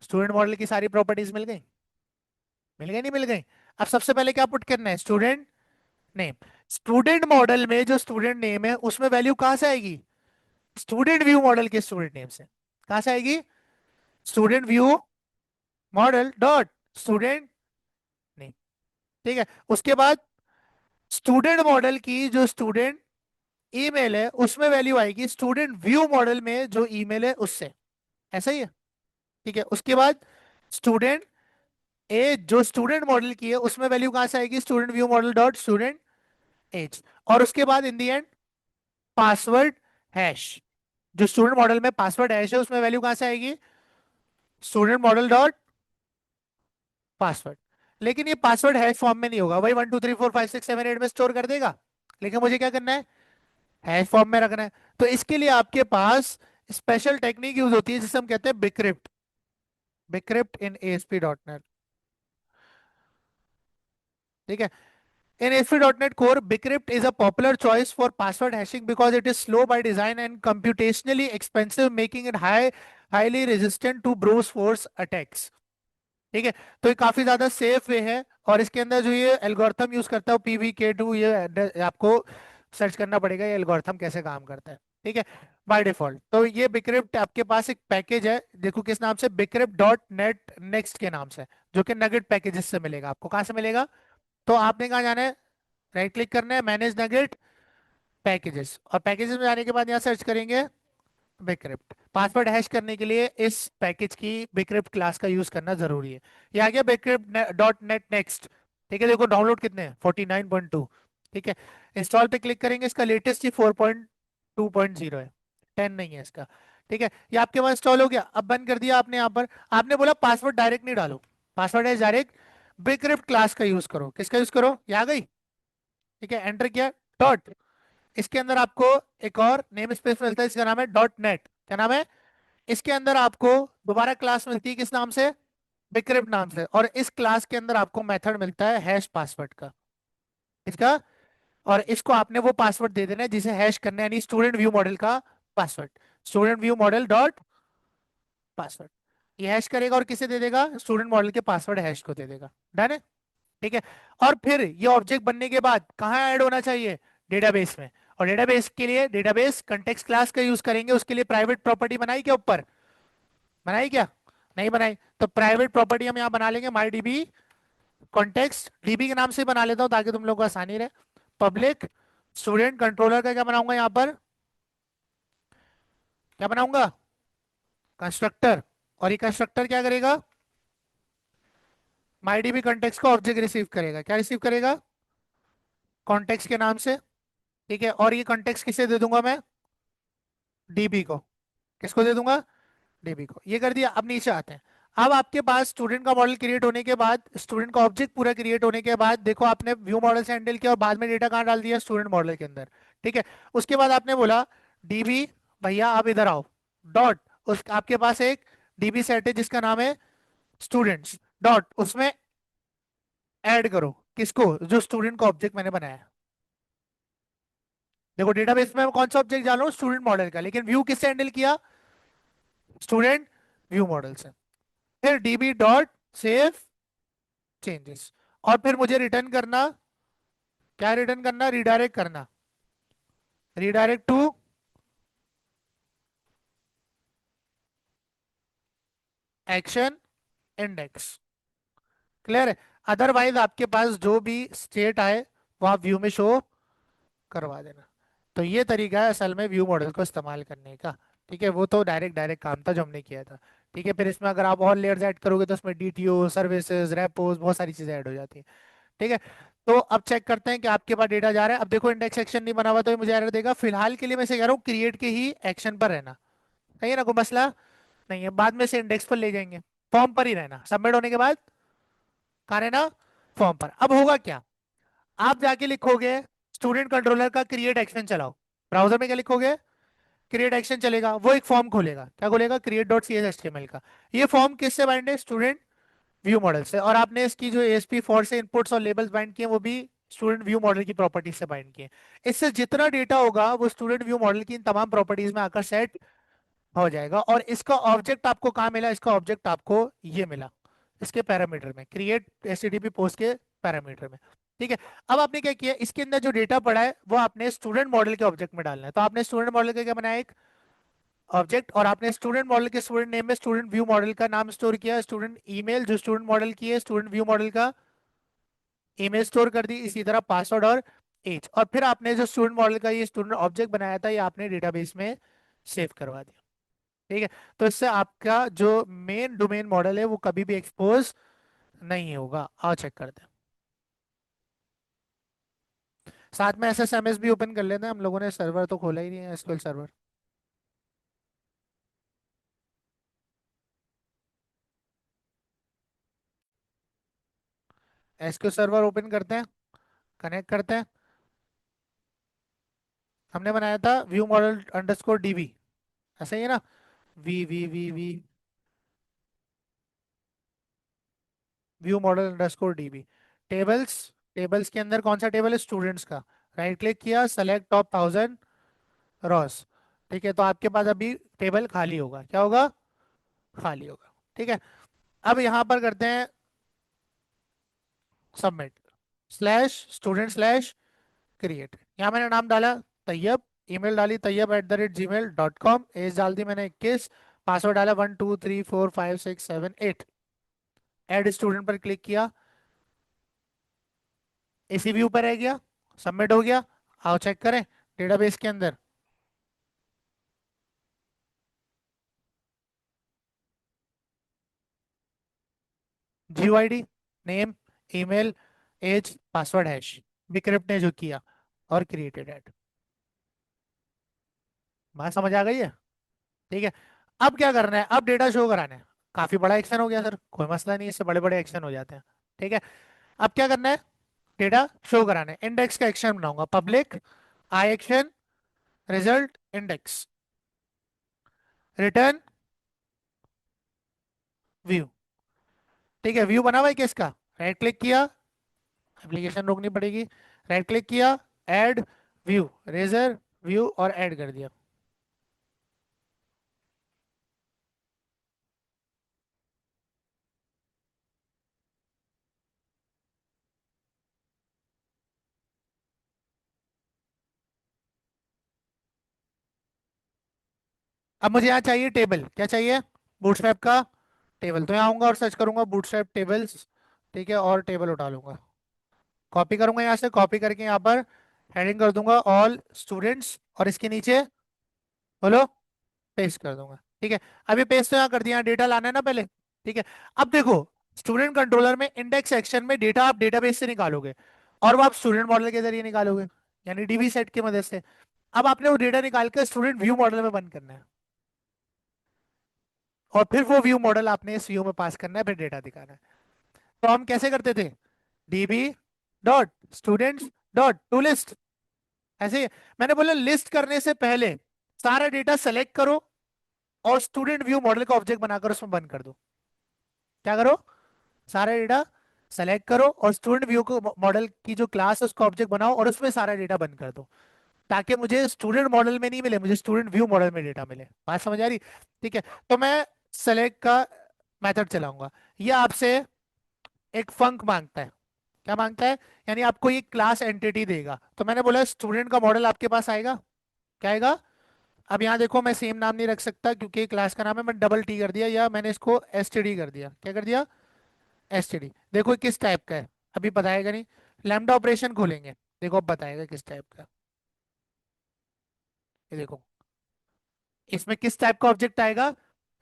स्टूडेंट मॉडल की सारी प्रॉपर्टीज मिल गई? मिल गई, नहीं मिल गई? अब सबसे पहले क्या पुट करना है? Student name. स्टूडेंट मॉडल में जो स्टूडेंट नेम है उसमें वैल्यू कहाँ से आएगी? स्टूडेंट व्यू मॉडल के स्टूडेंट नेम से। कहाँ से आएगी? Student view model dot student name, ठीक है। उसके बाद स्टूडेंट मॉडल की जो स्टूडेंट ईमेल है उसमें वैल्यू आएगी स्टूडेंट व्यू मॉडल में जो ईमेल है उससे। ऐसा ही है, ठीक है। उसके बाद स्टूडेंट एज जो स्टूडेंट मॉडल की है उसमें वैल्यू कहां से आएगी? Student view model dot student age. और उसके बाद in the end password hash, जो स्टूडेंट मॉडल में पासवर्ड हैश है उसमें वैल्यू कहां से आएगी? Student model dot password. लेकिन ये पासवर्ड हैश फॉर्म में नहीं होगा, वही 1 2 3 4 5 6 7 8 में स्टोर कर देगा, लेकिन मुझे क्या करना है? हैश फॉर्म में रखना है। तो इसके लिए आपके पास स्पेशल टेक्निक यूज होती है जिसे हम कहते हैं बिक्रिप्ट, बिक्रिप्ट इन ASP.NET, ठीक है। In ASP.NET Core, Bcrypt is a popular choice for password hashing because it is slow by design and computationally expensive, making it highly resistant to brute force attacks. ठीक है। तो ये काफी ज्यादा safe way है, और इसके अंदर जो ये एल्गोरिथम यूज करता है PVK2, ये आपको सर्च करना पड़ेगा ये एल्गोरिथम कैसे काम करता है, ठीक है। बाय डिफॉल्ट तो ये बिक्रिप्ट आपके पास एक पैकेज है, देखो किस नाम से, बिक्रिप्ट.net नेक्स्ट के नाम से, जो कि नगेट पैकेजेस से मिलेगा। आपको कहाँ से मिलेगा? तो आपने कहाँ जाना है? राइट क्लिक करना है, मैनेज नगेट पैकेजेस, और पैकेजेस में जाने के बाद यहाँ सर्च करेंगे बिक्रिप्ट। पासवर्ड हैश करने के लिए इस पैकेज की बिक्रिप्ट क्लास का यूज करना जरूरी है। ये आ गया बिक्रिप्ट.net नेक्स्ट, ठीक है। देखो डाउनलोड कितने हैं? 49.2, ठीक है। इंस्टॉल पे क्लिक करेंगे, इसका लेटेस्ट ही 4.2.0 है, 10 नहीं है इसका, ठीक है। ये आपके पास इंस्टॉल हो गया। अब बंद कर दिया आपने। यहाँ पर आपने बोला पासवर्ड डायरेक्ट नहीं डालो, पासवर्ड है डायरेक्ट बिक्रिप्ट क्लास का यूज करो। किसका यूज करो? ये आ गई, ठीक है। एंटर किया, डॉट इसके अंदर आपको एक और नेम स्पेस मिलता है, इसका नाम है डॉट नेट। क्या नाम है? इसके अंदर आपको दोबारा क्लास मिलती है, किस नाम से? बिक्रिप्ट नाम से। और इस क्लास के अंदर आपको मेथड मिलता है हैश पासवर्ड का, इसका। और इसको आपने वो पासवर्ड दे देना है जिसे हैश करना है, यानी स्टूडेंट व्यू मॉडल का password. Student view model dot password, ये हैश करेगा और किसे दे देगा? स्टूडेंट मॉडल के पासवर्ड हैश को दे देगा। डन है? ठीक है। और फिर ये ऑब्जेक्ट बनने के बाद कहाँ ऐड होना चाहिए? डेटाबेस में। और डेटाबेस के लिए डेटाबेस कंटेक्स्ट क्लास का यूज करेंगे, उसके लिए प्राइवेट प्रॉपर्टी बनाई क्या ऊपर? बनाई क्या? नहीं बनाई। तो प्राइवेट प्रॉपर्टी हम यहाँ बना लेंगे माई डीबी कॉन्टेक्स्ट, डीबी के नाम से बना लेता हूँ ताकि तुम लोग को आसानी रहे। पब्लिक स्टूडेंट कंट्रोलर का क्या बनाऊंगा यहाँ पर? क्या बनाऊंगा? कंस्ट्रक्टर। और ये कंस्ट्रक्टर क्या करेगा? माई डीबी कॉन्टेक्स्ट का ऑब्जेक्ट रिसीव करेगा। क्या रिसीव करेगा? कॉन्टेक्स्ट के नाम से। ठीक है। और ये कॉन्टेक्स्ट किसे दे दूंगा मैं? डीबी को। किसको दे दूंगा? डीबी को। ये कर दिया। अब नीचे आते हैं। अब आपके पास स्टूडेंट का मॉडल क्रिएट होने के बाद, स्टूडेंट का ऑब्जेक्ट पूरा क्रिएट होने के बाद, देखो आपने व्यू मॉडल से हैंडल किया और बाद में डेटा कहाँ डाल दिया? स्टूडेंट मॉडल के अंदर। ठीक है। उसके बाद आपने बोला डीबी भैया आप इधर आओ, डॉट, उस आपके पास एक डीबी सेट है जिसका नाम है स्टूडेंट्स, डॉट उसमें ऐड करो किसको? जो स्टूडेंट का ऑब्जेक्ट मैंने बनाया है। देखो डेटाबेस में मैं कौन सा ऑब्जेक्ट डाल रहा हूँ? स्टूडेंट मॉडल का, लेकिन व्यू किससे हैंडल किया? स्टूडेंट व्यू मॉडल से। फिर डीबी डॉट सेव चेंजेस। और फिर मुझे रिटर्न करना, क्या रिटर्न करना? रिडायरेक्ट करना, redirect to action index. Clear है? अदरवाइज आपके पास जो भी स्टेट आए वो आप व्यू में शो करवा देना। तो ये तरीका है असल में व्यू मॉडल को इस्तेमाल करने का। ठीक है। वो तो डायरेक्ट डायरेक्ट काम था जो हमने किया था। ठीक है। फिर इसमें अगर आप और लेयर्स ऐड करोगे तो उसमें डीटीओ सर्विसेज रेपोज बहुत सारी चीजें ऐड हो जाती हैं। ठीक है। तो अब चेक करते हैं कि आपके पास डेटा जा रहा है। अब देखो इंडेक्स एक्शन नहीं बना हुआ तो ये मुझे एरर देगा। फिलहाल के लिए मैं से कह रहा हूँ क्रिएट के ही एक्शन पर रहना। सही है ना? कोई मसला नहीं है। बाद में से इंडेक्स पर ले जाएंगे। फॉर्म पर ही रहना, सबमिट होने के बाद कहाँ रहना? फॉर्म पर। अब होगा क्या? आप जाके लिखोगे स्टूडेंट कंट्रोलर का क्रिएट एक्शन चलाओ। ब्राउजर में क्या लिखोगे? क्रिएट एक्शन चलेगा, वो एक फॉर्म खोलेगा। क्या खोलेगा? Create dot C S H T M L का। ये फॉर्म किससे बाइंड है? स्टूडेंट व्यू मॉडल से। और आपने इसकी जो एएसपी फॉर से इनपुट्स और लेबल्स बाइंड किए वो भी स्टूडेंट व्यू मॉडल की प्रॉपर्टीज से बाइंड किए। इससे जितना डेटा होगा वो स्टूडेंट व्यू मॉडल की इन तमाम प्रॉपर्टीज में आकर सेट हो जाएगा। और इसका ऑब्जेक्ट आपको कहाँ मिला? इसका ऑब्जेक्ट आपको ये मिला, इसके पैरामीटर में, क्रिएट एचटीटीपी पोस्ट के पैरामीटर में। ठीक है। अब आपने क्या किया? इसके अंदर जो डेटा पड़ा है वो आपने स्टूडेंट मॉडल के ऑब्जेक्ट में डालना है। तो आपने स्टूडेंट मॉडल का क्या बनाया? एक ऑब्जेक्ट। और आपने स्टूडेंट मॉडल के स्टूडेंट नेम में स्टूडेंट व्यू मॉडल का नाम स्टोर किया, स्टूडेंट ईमेल जो स्टूडेंट मॉडल की है, स्टूडेंट व्यू मॉडल का ईमेल स्टोर कर दी, इसी तरह पासवर्ड और एज। और फिर आपने जो स्टूडेंट मॉडल का ये स्टूडेंट ऑब्जेक्ट बनाया था ये आपने डेटाबेस में सेव करवा दिया। ठीक है। तो इससे आपका जो मेन डोमेन मॉडल है वो कभी भी एक्सपोज नहीं होगा। आओ चेक करते हैं। साथ में एसएसएमएस भी ओपन कर लेते हैं, हम लोगों ने सर्वर तो खोला ही नहीं है, SQL server. SQL server open करते हैं, कनेक्ट करते हैं। हमने बनाया था व्यू मॉडल अंडरस्कोर डीबी, ऐसा ही है ना? V V V V view model underscore DB. Tables, tables के अंदर कौन सा टेबल है? स्टूडेंट्स का। राइट क्लिक किया, सेलेक्ट टॉप 1000 रॉस। ठीक है। तो आपके पास अभी टेबल खाली होगा। क्या होगा? खाली होगा। ठीक है। अब यहाँ पर करते हैं submit, slash student slash create. यहाँ मैंने नाम डाला तैयब, ईमेल डाली tayyab@gmail.com, एज डाल दी मैंने 21, पासवर्ड डाला 12345678। ऐड स्टूडेंट पर क्लिक किया, इसी व्यू पर रह गया, सबमिट हो गया। आओ चेक करें डेटाबेस के अंदर। GUID, name, email, age, password hash, विक्रिप्ट ने जो किया और क्रिएटेड ऐड। बात समझ आ गई है? ठीक है। अब क्या करना है? अब डेटा शो कराना है। काफी बड़ा एक्शन हो गया सर, कोई मसला नहीं, इससे बड़े बड़े एक्शन हो जाते हैं। ठीक है। अब क्या करना है? डेटा शो कराना है। इंडेक्स का एक्शन बनाऊंगा, public I action, result, index, return, view. ठीक है, व्यू बना हुआ है किसका? राइट क्लिक किया, एप्लीकेशन रोकनी पड़ेगी, राइट क्लिक किया, ऐड व्यू, रेजर व्यू और ऐड कर दिया। अब मुझे यहाँ चाहिए टेबल, क्या चाहिए? बूटस्ट्रैप का टेबल। तो यहाँ आऊंगा और सर्च करूंगा बूटस्ट्रैप टेबल्स। ठीक है, और टेबल उठा लूंगा, कॉपी करूंगा यहाँ से, कॉपी करके यहाँ पर हेडिंग कर दूंगा ऑल स्टूडेंट्स, और इसके नीचे बोलो पेस्ट कर दूंगा। ठीक है, अभी पेस्ट तो यहाँ कर दिया, डेटा लाना है ना पहले। ठीक है, अब देखो, स्टूडेंट कंट्रोलर में इंडेक्स सेक्शन में डेटा आप डेटाबेस से निकालोगे, और वो आप स्टूडेंट मॉडल के जरिए निकालोगे, यानी डीबी सेट की मदद से। अब आपने वो डेटा निकाल कर स्टूडेंट व्यू मॉडल में बंद करना है, और फिर वो व्यू मॉडल आपने इस व्यू में पास करना है, फिर डेटा दिखाना है। तो हम कैसे करते थे? DB dot students dot to list, ऐसे ही। मैंने बोला लिस्ट करने से पहले सारा डेटा सेलेक्ट करो, और स्टूडेंट व्यू मॉडल का ऑब्जेक्ट बनाकर उसमें बंद कर दो। क्या करो? सारा डेटा सेलेक्ट करो और स्टूडेंट व्यू को मॉडल की जो क्लास है उसका ऑब्जेक्ट बनाओ, और उसमें सारा डेटा बंद कर दो, ताकि मुझे स्टूडेंट मॉडल में नहीं मिले, मुझे स्टूडेंट व्यू मॉडल में डेटा मिले। बात समझ आ रही? ठीक है, तो मैं सेलेक्ट का मेथड चलाऊंगा। ये आपसे एक फंक मांगता है। क्या मांगता है? यानी आपको ये क्लास एंटिटी देगा। तो मैंने बोला स्टूडेंट का मॉडल आपके पास आएगा, क्या आएगा? अब यहाँ देखो, मैं सेम नाम नहीं रख सकता क्योंकि क्लास का नाम है, मैं डबल टी कर दिया, या मैंने इसको एसटीडी कर दिया। क्या कर दिया? एसटीडी। देखो ये किस टाइप का है, अभी बताएगा नहीं। लैम्डा ऑपरेशन खोलेंगे, देखो अब बताएगा किस टाइप का। ये देखो, इसमें किस टाइप का ऑब्जेक्ट आएगा?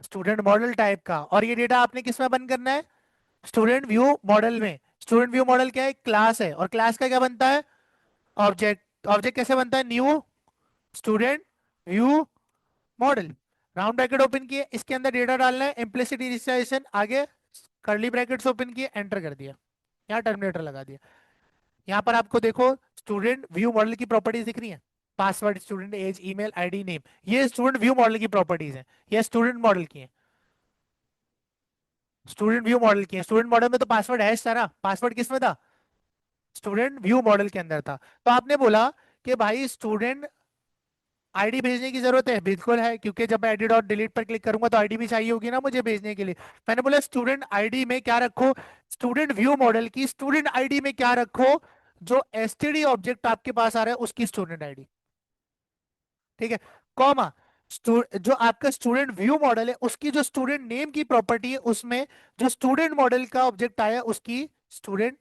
स्टूडेंट मॉडल टाइप का। और ये डेटा आपने किस में बंद करना है? स्टूडेंट व्यू मॉडल में। स्टूडेंट व्यू मॉडल क्या है? क्लास है, और क्लास का क्या बनता है? ऑब्जेक्ट। ऑब्जेक्ट कैसे बनता है? New student view model, round bracket open किए, इसके अंदर डेटा डालना है, इम्प्लिसिट इनिशियलाइजेशन, आगे कर्ली ब्रैकेट्स ओपन किए, एंटर कर दिया, यहाँ टर्मिनेटर लगा दिया। यहाँ पर आपको देखो स्टूडेंट व्यू मॉडल की प्रॉपर्टीज दिख रही है, password, student age, email ID, name. ये स्टूडेंट व्यू मॉडल की प्रॉपर्टीज हैं, ये स्टूडेंट मॉडल की है, स्टूडेंट व्यू मॉडल की है। स्टूडेंट मॉडल में तो पासवर्ड है सारा, पासवर्ड किस में था? स्टूडेंट व्यू मॉडल के अंदर था। तो आपने बोला कि भाई स्टूडेंट आईडी भेजने की जरूरत है, बिल्कुल है, क्योंकि जब मैं एडिट और डिलीट पर क्लिक करूंगा तो आईडी भी चाहिए होगी ना मुझे भेजने के लिए। मैंने बोला स्टूडेंट आईडी में क्या रखो? स्टूडेंट व्यू मॉडल की स्टूडेंट आईडी में क्या रखो? जो एसटीडी ऑब्जेक्ट आपके पास आ रहा है उसकी स्टूडेंट आईडी। ठीक है, कॉमा, जो आपका स्टूडेंट व्यू मॉडल है उसकी जो स्टूडेंट नेम की प्रॉपर्टी है उसमें जो स्टूडेंट मॉडल का ऑब्जेक्ट आया उसकी स्टूडेंट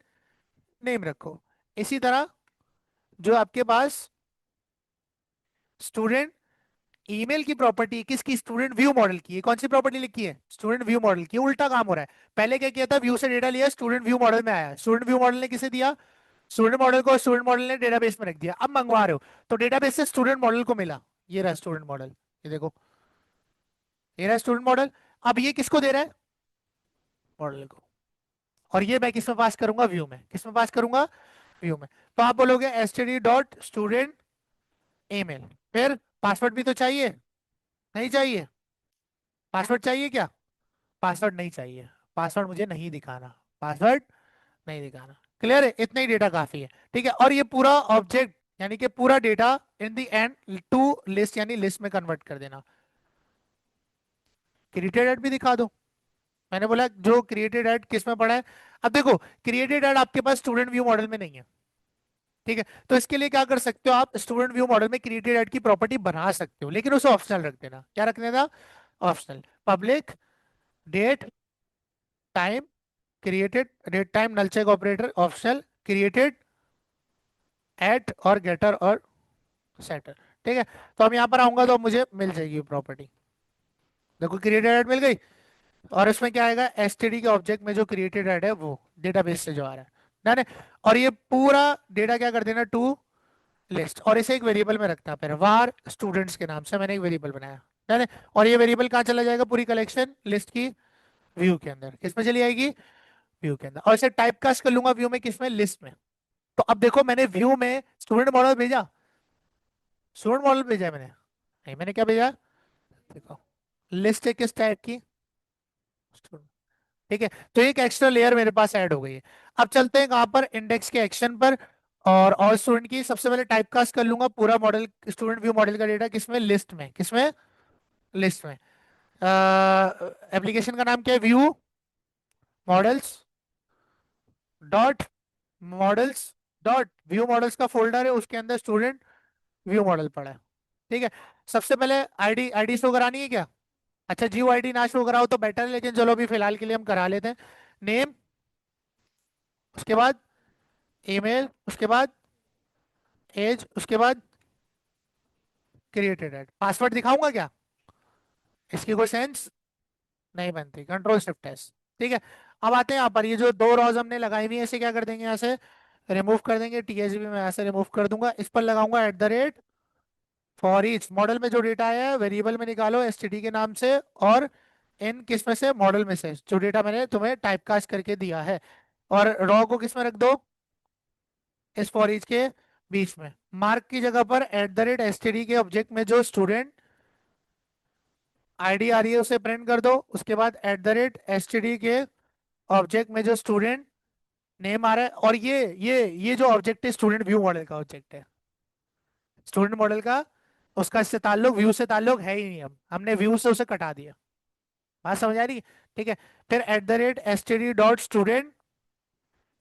नेम रखो। इसी तरह जो आपके पास स्टूडेंट ईमेल की प्रॉपर्टी किसकी? स्टूडेंट व्यू मॉडल की। ये कौन सी प्रॉपर्टी लिखी है? स्टूडेंट व्यू मॉडल की। उल्टा काम हो रहा है, पहले क्या किया था? व्यू से डेटा लिया, स्टूडेंट व्यू मॉडल में आया, स्टूडेंट व्यू मॉडल ने किसे दिया? स्टूडेंट मॉडल को, स्टूडेंट मॉडल ने डेटाबेस में रख दिया। अब मंगवा रहे हो तो डेटाबेस से स्टूडेंट मॉडल को मिला, ये रहा स्टूडेंट मॉडल, ये देखो, ये रहा स्टूडेंट मॉडल। अब ये किसको दे रहा है? मॉडल को। और ये मैं किस में पास करूंगा? व्यू में। किस में पास करूंगा? व्यू में। तो आप बोलोगे एसटीडी डॉट स्टूडेंट ईमेल, फिर पासवर्ड भी तो चाहिए, नहीं चाहिए? पासवर्ड चाहिए क्या? पासवर्ड नहीं चाहिए, पासवर्ड मुझे नहीं दिखाना, पासवर्ड नहीं दिखाना। क्लियर है? इतना ही डेटा काफी है। ठीक है, और ये पूरा ऑब्जेक्ट यानी कि पूरा data in the end to list यानी लिस्ट में कन्वर्ट कर देना। क्रिएटेड ऐड भी दिखा दो। मैंने बोला जो क्रिएटेड ऐड किस में पड़ा है? अब देखो, क्रिएटेड ऐड आपके पास स्टूडेंट व्यू मॉडल में नहीं है। ठीक है, तो इसके लिए क्या कर सकते हो? आप स्टूडेंट व्यू मॉडल में क्रिएटेड ऐड की प्रॉपर्टी बना सकते हो, लेकिन उसे ऑप्शनल रख देना। क्या रख देना? Optional. Public date time created, date time null check operator optional, created at और गेटर और सेटर। ठीक है, तो अब यहाँ पर आऊंगा तो मुझे मिल जाएगी प्रॉपर्टी। देखो क्रिएटेड एड मिल गई, और इसमें क्या आएगा? एसटीडी के ऑब्जेक्ट में जो क्रिएटेड एड है वो डेटाबेस से जो आ रहा है ना ने? और ये पूरा डेटा क्या कर देना? टू लिस्ट, और इसे एक वेरिएबल में रखना, फिर वार स्टूडेंट्स के नाम से मैंने एक वेरिएबल बनाया ना ने? और ये वेरिएबल कहाँ चला जाएगा? पूरी कलेक्शन लिस्ट की व्यू के अंदर। किसमें चली आएगी? व्यू के अंदर। और इसे टाइप कास्ट कर लूंगा व्यू में, किसमें? लिस्ट में। तो अब देखो मैंने व्यू में स्टूडेंट मॉडल भेजा, स्टूडेंट मॉडल भेजा है मैंने? नहीं, मैंने क्या भेजा? देखो, लिस्ट है किस टाइप की? Student। ठीक है, तो एक एक्स्ट्रा लेयर मेरे पास ऐड हो गई है। अब चलते हैं कहाँ पर, इंडेक्स के एक्शन पर। और स्टूडेंट की सबसे पहले टाइपकास्ट कर लूंगा पूरा मॉडल, स्टूडेंट व्यू मॉडल का डेटा किसमें, लिस्ट में, किसमें, लिस्ट में। एप्लीकेशन का नाम क्या है, view models dot models dot view models का फोल्डर है, उसके अंदर स्टूडेंट व्यू मॉडल पड़ा है। ठीक है, सबसे पहले आईडी आईडी शो करानी है क्या? अच्छा, जियो आईडी ना शो कराओ तो बेटर है, लेकिन चलो अभी फिलहाल के लिए हम करा लेते हैं। नेम, उसके बाद ईमेल, उसके बाद एज, उसके बाद क्रिएटेड एड, पासवर्ड दिखाऊंगा क्या? इसकी कोई सेंस नहीं बनती, कंट्रोल शिफ्ट एस। ठीक है, अब आते हैं यहाँ पर, ये जो दो रॉज हमने लगाई हुई है इसे क्या कर देंगे, यहाँ से रिमूव कर देंगे, टीएसबी में यहाँ से रिमूव कर दूंगा, इस पर लगाऊंगा @ फॉर ईच मॉडल में जो डेटा आया है वेरिएबल में निकालो एसटीडी के नाम से, और इन किस में से, मॉडल में से, जो डेटा मैंने तुम्हें टाइपकास्ट करके दिया है। और रॉ को किस में रख दो, इस फॉर ईच के बीच में। मार्क की जगह पर @std के ऑब्जेक्ट में जो स्टूडेंट आईडी आ रही है उसे प्रिंट कर दो, उसके बाद @std के ऑब्जेक्ट में जो स्टूडेंट नेम आ रहा है, और ये जो ऑब्जेक्ट है स्टूडेंट व्यू मॉडल का ऑब्जेक्ट है, स्टूडेंट मॉडल का, उसका इससे ताल्लुक, व्यू से ताल्लुक है ही नहीं, हम हमने व्यू से उसे कटा दिया। बात समझ आ रही है? ठीक है, फिर @std.student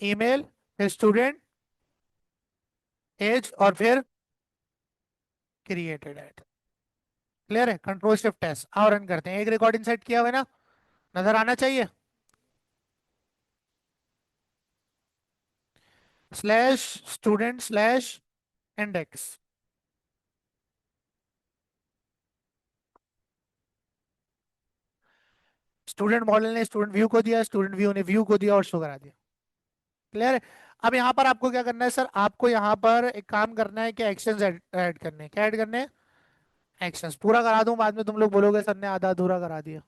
ईमेल, फिर स्टूडेंट एज, और फिर क्रिएटेड एट। क्लियर है, कंट्रोल शिफ्ट एस, और रन करते हैं, एक रिकॉर्डिंग सेट किया हुआ है ना, नजर आना चाहिए। /student/index, स्टूडेंट मॉडल ने स्टूडेंट व्यू को दिया, स्टूडेंट व्यू ने व्यू को दिया और शो करा दिया। क्लियर है? अब यहाँ पर आपको क्या करना है सर, आपको यहाँ पर एक काम करना है कि एक्शंस ऐड करने हैं। क्या ऐड करने हैं? एक्शंस। पूरा करा दूं, बाद में तुम लोग बोलोगे सर ने आधा अधूरा करा दिया।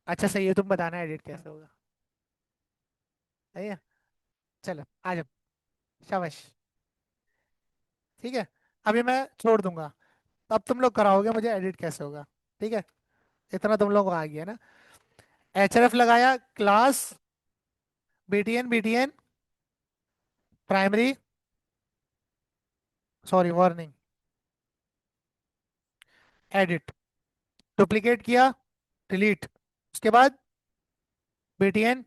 अच्छा सही है, तुम बताना एडिट कैसे होगा। सही है, चलो आ जाओ, शाबाश। ठीक है, अभी मैं छोड़ दूंगा, अब तुम लोग कराओगे मुझे एडिट कैसे होगा। ठीक है, इतना तुम लोग को आ गया ना। लगाया, class BTN primary, sorry warning, edit, duplicate किया, डिलीट, उसके बाद बीटीएन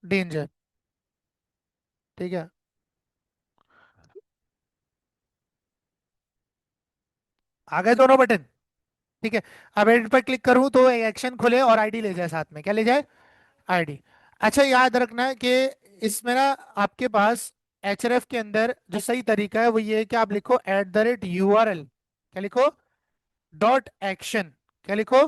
डेंजर। ठीक है, आ गए दोनों बटन? ठीक है, अब एडिट पर क्लिक करूं तो एक्शन खुले और आईडी ले जाए साथ में, क्या ले जाए, आईडी। अच्छा, याद रखना है कि इसमें ना आपके पास के अंदर जो सही तरीका है वो ये है कि आप लिखो @URL, क्या लिखो, डॉट एक्शन, क्या लिखो,